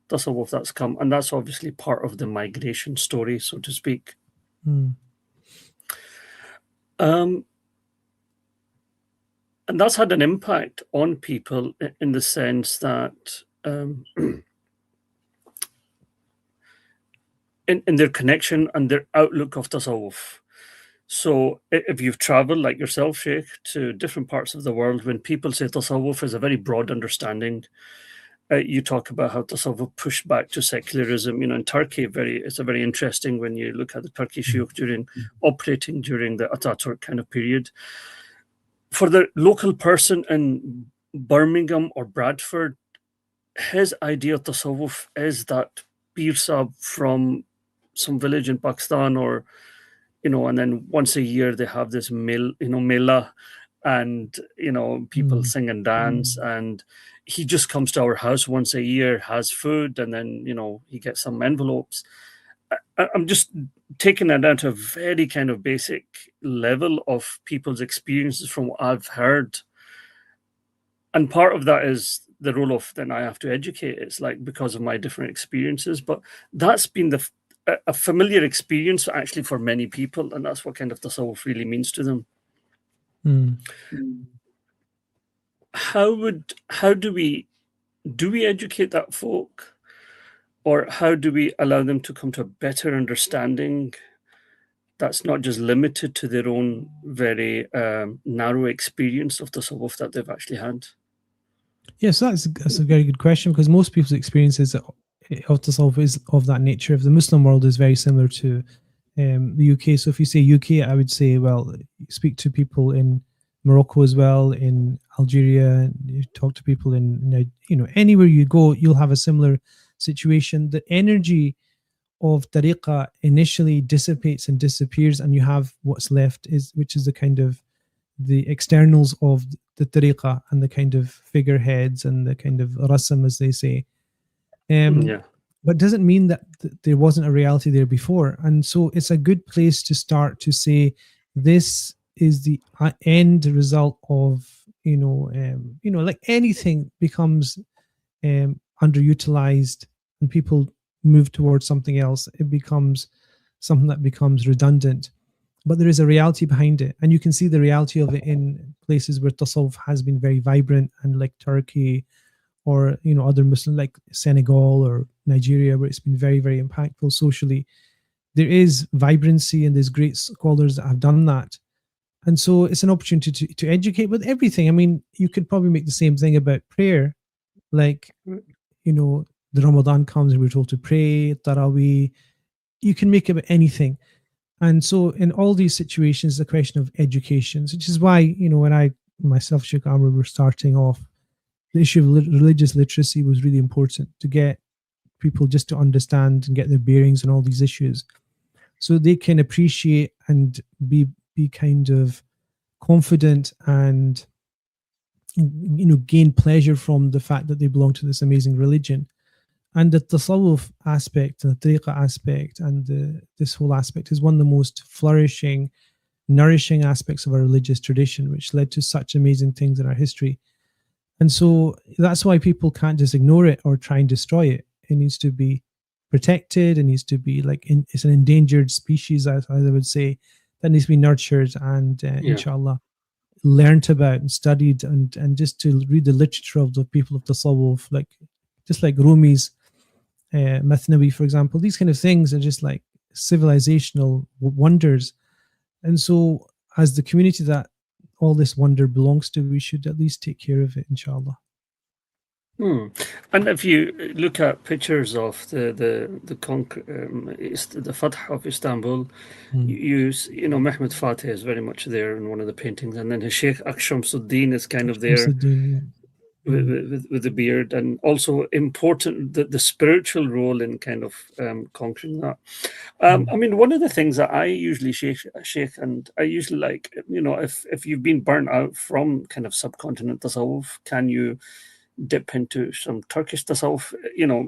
Tasawwuf that's come, and that's obviously part of the migration story, so to speak. And that's had an impact on people in the sense that in their connection and their outlook of Tasawwuf. So if you've traveled like yourself, Sheikh, to different parts of the world, when people say Tasawwuf is a very broad understanding, you talk about how Tasawwuf pushed back to secularism. In Turkey, it's a very interesting when you look at the Turkish Shuyukh operating during the Ataturk kind of period. For the local person in Birmingham or Bradford, his idea of Tasawwuf is that Pir Sahib from some village in Pakistan, or and then once a year they have this mela, and people sing and dance, and he just comes to our house once a year, has food, and then he gets some envelopes. I'm just taking it at a very kind of basic level of people's experiences from what I've heard, and part of that is the role of then I have to educate. It's like because of my different experiences, but that's been a familiar experience actually for many people, and that's what kind of Tasawwuf really means to them. How do we educate that folk, or how do we allow them to come to a better understanding that's not just limited to their own very narrow experience of Tasawwuf that they've actually had? Yes, that's a very good question, because most people's experiences of Tasawwuf is of that nature. If the Muslim world is very similar to the UK, so if you say UK, I would say, well, speak to people in Morocco as well, in Algeria, you talk to people in anywhere you go, you'll have a similar situation. The energy of tariqah initially dissipates and disappears, and you have what's left, which is the kind of the externals of the tariqah and the kind of figureheads and the kind of rasam, as they say. But doesn't mean that there wasn't a reality there before. And so it's a good place to start to say this is the end result of, like anything becomes underutilized and people move towards something else. It becomes something that becomes redundant. but there is a reality behind it, and you can see the reality of it in places where tasawwuf has been very vibrant, and like Turkey, or other Muslim, like Senegal or Nigeria, where it's been very, very impactful socially. There is vibrancy, and there's great scholars that have done that. And so it's an opportunity to educate with everything. I mean, you could probably make the same thing about prayer. Like, the Ramadan comes and we're told to pray, Taraweeh. You can make it about anything. And so in all these situations, the question of education, which is why, when I, myself, Sheikh Amr, were starting off, the issue of religious literacy was really important, to get people just to understand and get their bearings on all these issues, so they can appreciate and be kind of confident, and gain pleasure from the fact that they belong to this amazing religion. And the tasawwuf aspect and the tariqah aspect and this whole aspect is one of the most flourishing, nourishing aspects of our religious tradition, which led to such amazing things in our history. And so that's why people can't just ignore it or try and destroy it. It needs to be protected. It needs to be it's an endangered species, as I would say, that needs to be nurtured and inshallah learned about and studied, and just to read the literature of the people of Tasawwuf, just like Rumi's Mathnawi, for example. These kind of things are just like civilizational wonders. And so as the community that all this wonder belongs to, we should at least take care of it, inshallah. And if you look at pictures of the Fath of Istanbul, you know Mehmed Fateh is very much there in one of the paintings, and then his Sheikh Akshamsuddin is kind of there with the beard, and also important the spiritual role in kind of conquering that. I mean, one of the things that I usually sheikh, and I usually like, if you've been burnt out from kind of subcontinent tasawwuf, can you dip into some Turkish tasawwuf?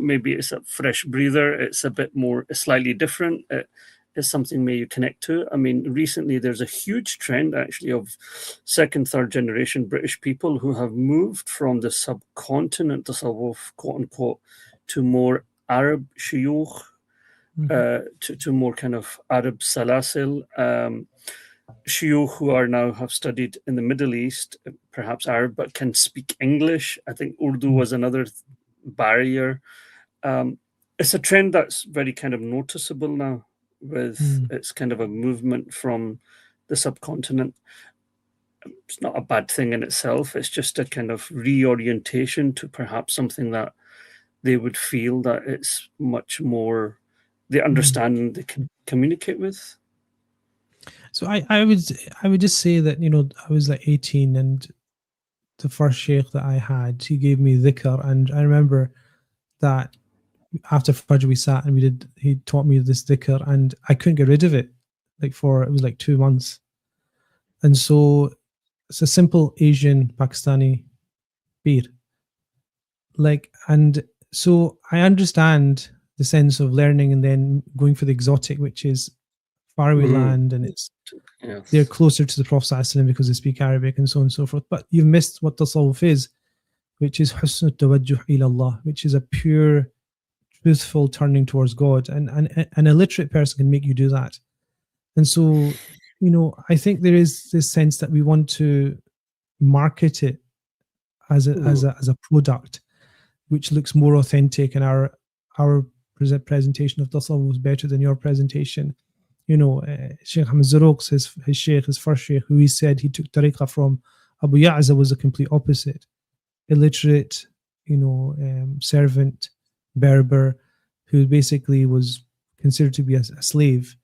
Maybe it's a fresh breather, it's a bit more, it's slightly different, it's something may you connect to. I mean, recently there's a huge trend actually of second, third generation British people who have moved from the subcontinent tasawwuf, quote unquote, to more Arab shuyukh, to more kind of Arab salasil, shuyukh who are now have studied in the Middle East, perhaps Arab, but can speak English. I think Urdu was another barrier. It's a trend that's very kind of noticeable now, with it's kind of a movement from the subcontinent. It's not a bad thing in itself. It's just a kind of reorientation to perhaps something that they would feel that it's much more, they understand and they can communicate with. So I would just say that, I was like 18, and the first sheikh that I had, he gave me dhikr, and I remember that after Fajr we sat and he taught me this dhikr, and I couldn't get rid of it. It was like 2 months. And so it's a simple Asian Pakistani beer. And so I understand the sense of learning and then going for the exotic, which is faraway land, and it's they're closer to the Prophet ﷺ because they speak Arabic and so on and so forth. But you've missed what tasawwuf is, which is husn tawajjuh ila Allah, which is a pure, truthful turning towards God, and a literate person can make you do that. And so, I think there is this sense that we want to market it as a product which looks more authentic, and our presentation of tasawwuf is better than your presentation. Sheikh Ahmed Zarrūq, his first sheikh, who he said he took tariqah from Abu Ya'za, was the complete opposite. Illiterate, servant, Berber, who basically was considered to be a slave,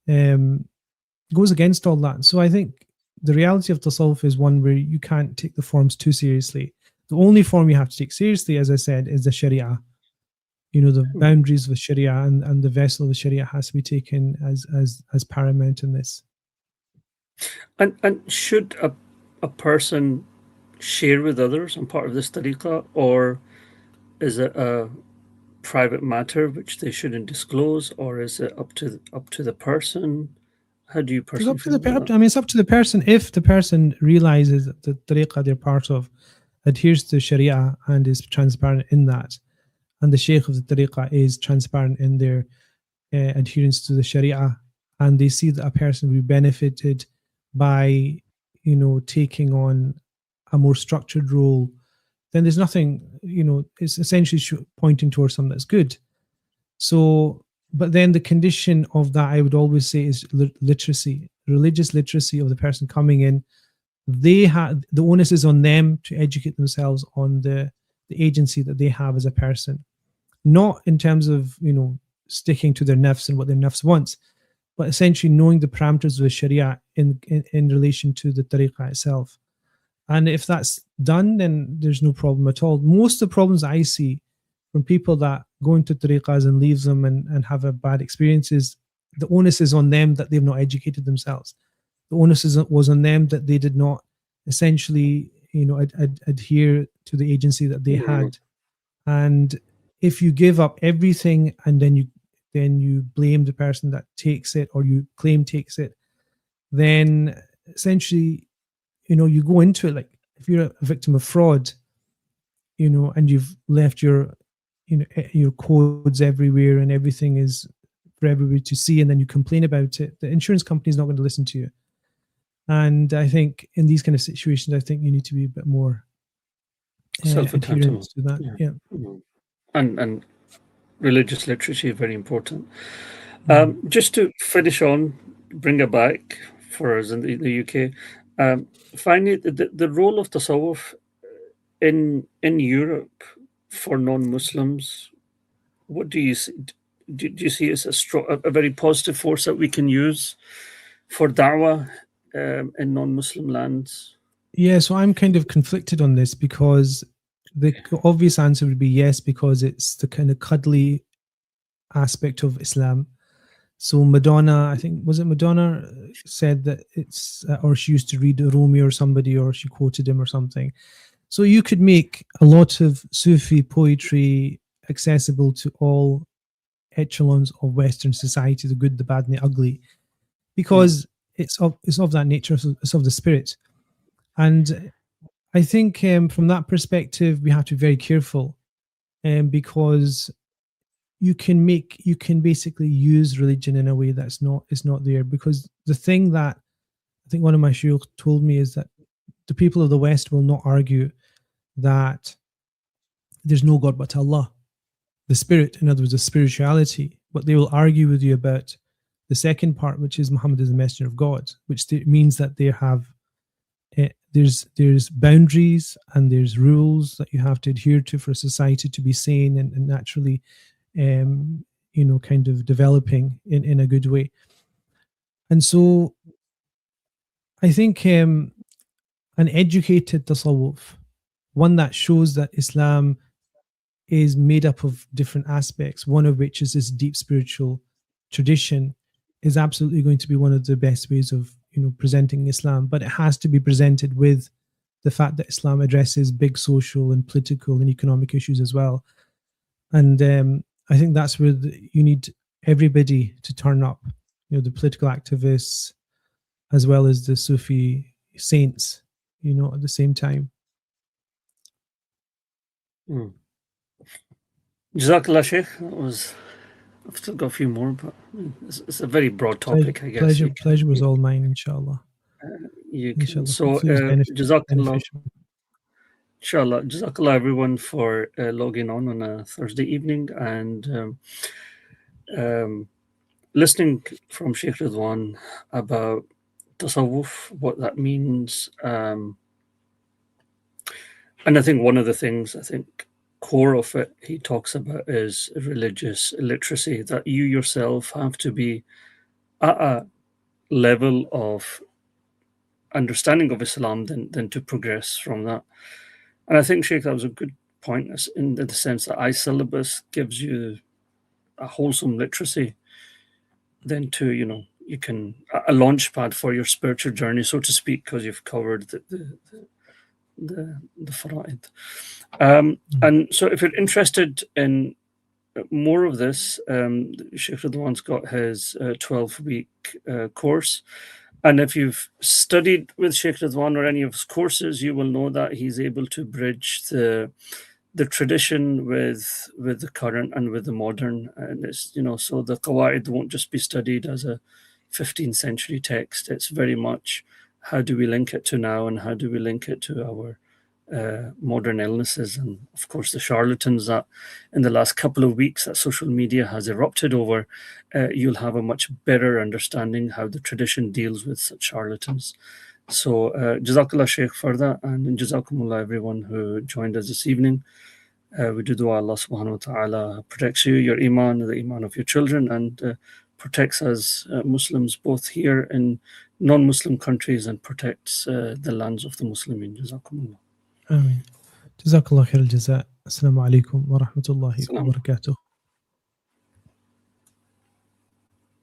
goes against all that. So I think the reality of tasawwuf is one where you can't take the forms too seriously. The only form you have to take seriously, as I said, is the Sharia. The boundaries of the Sharia and the vessel of the Sharia has to be taken as paramount in this. And should a person share with others on part of this tariqah, or is it a private matter which they shouldn't disclose, or is it up to the person? How do you personally feel about that? I mean, it's up to the person. If the person realizes that the tariqah they're part of adheres to Sharia and is transparent in that, and the sheikh of the tariqah is transparent in their adherence to the Sharia, and they see that a person will be benefited by, taking on a more structured role, then there's nothing, it's essentially pointing towards something that's good. So, but then the condition of that, I would always say, is literacy, religious literacy of the person coming in. They have the onus is on them to educate themselves on the agency that they have as a person, not in terms of sticking to their nafs and what their nafs wants, but essentially knowing the parameters of the Sharia in relation to the tariqah itself. And if that's done, then there's no problem at all. Most of the problems I see from people that go into tariqahs and leave them and have a bad experiences, the onus is on them that they've not educated themselves. The onus was on them that they did not essentially, adhere to the agency that they had. And if you give up everything and then you blame the person that takes it, or you claim takes it, then essentially, you go into it like, if you're a victim of fraud, and you've left your codes everywhere and everything is for everybody to see, and then you complain about it, the insurance company is not going to listen to you. And I think in these kind of situations, I think you need to be a bit more self-accountable to that. Yeah. And religious literacy is very important. Just to finish on, bring it back for us in the UK. Finally, the role of Tasawwuf in Europe for non-Muslims, what do you see? Do you see it as a very positive force that we can use for da'wah in non-Muslim lands? Yeah, so I'm kind of conflicted on this, because the obvious answer would be yes, because it's the kind of cuddly aspect of Islam. So Madonna, I think, was it Madonna, said that it's, or she used to read Rumi or somebody, or she quoted him or something. So you could make a lot of Sufi poetry accessible to all echelons of Western society, the good, the bad, and the ugly, because it's of that nature, it's of the spirit. And I think from that perspective, we have to be very careful, because you can basically use religion in a way that's not there. Because the thing that I think one of my shuyukh told me is that the people of the West will not argue that there's no God but Allah, the spirit, in other words, the spirituality, but they will argue with you about the second part, which is Muhammad is the messenger of God, which means that they have there's boundaries and there's rules that you have to adhere to for society to be sane and naturally kind of developing in a good way. And so I think an educated tasawwuf, one that shows that Islam is made up of different aspects, one of which is this deep spiritual tradition, is absolutely going to be one of the best ways of presenting Islam. But it has to be presented with the fact that Islam addresses big social and political and economic issues as well. And I think that's where you need everybody to turn up, the political activists as well as the Sufi saints, at the same time. Jazakallah, Sheikh. I've still got a few more, but it's a very broad topic, I guess. Pleasure was all mine, inshallah. So, Jazakallah. Inshallah, Jazakallah everyone for logging on a Thursday evening and listening from Sheikh Ruzwan about Tasawwuf, what that means. And I think one of the things, core of it, he talks about is religious literacy, that you yourself have to be at a level of understanding of Islam than to progress from that. And I think, Sheikh, that was a good point in the sense that syllabus gives you a wholesome literacy, then to, you can, a launch pad for your spiritual journey, so to speak, because you've covered the fara'id. And so if you're interested in more of this, Sheikh Ridwan's got his 12-week course. And if you've studied with Sheikh Ridwan or any of his courses, you will know that he's able to bridge the tradition with the current and with the modern. And it's, so the qawaid won't just be studied as a 15th century text. It's very much how do we link it to now, and how do we link it to our modern illnesses, and of course the charlatans that in the last couple of weeks that social media has erupted over. You'll have a much better understanding how the tradition deals with such charlatans. So Jazakallah Shaykh for that, and Jazakumullah everyone who joined us this evening. We do dua Allah subhanahu wa ta'ala protects you, your iman, the iman of your children, and protects us Muslims both here in non-Muslim countries, and protects the lands of the Muslimin. Jazakumullah. آمين. جزاك الله خير الجزاء. السلام عليكم ورحمة الله وبركاته.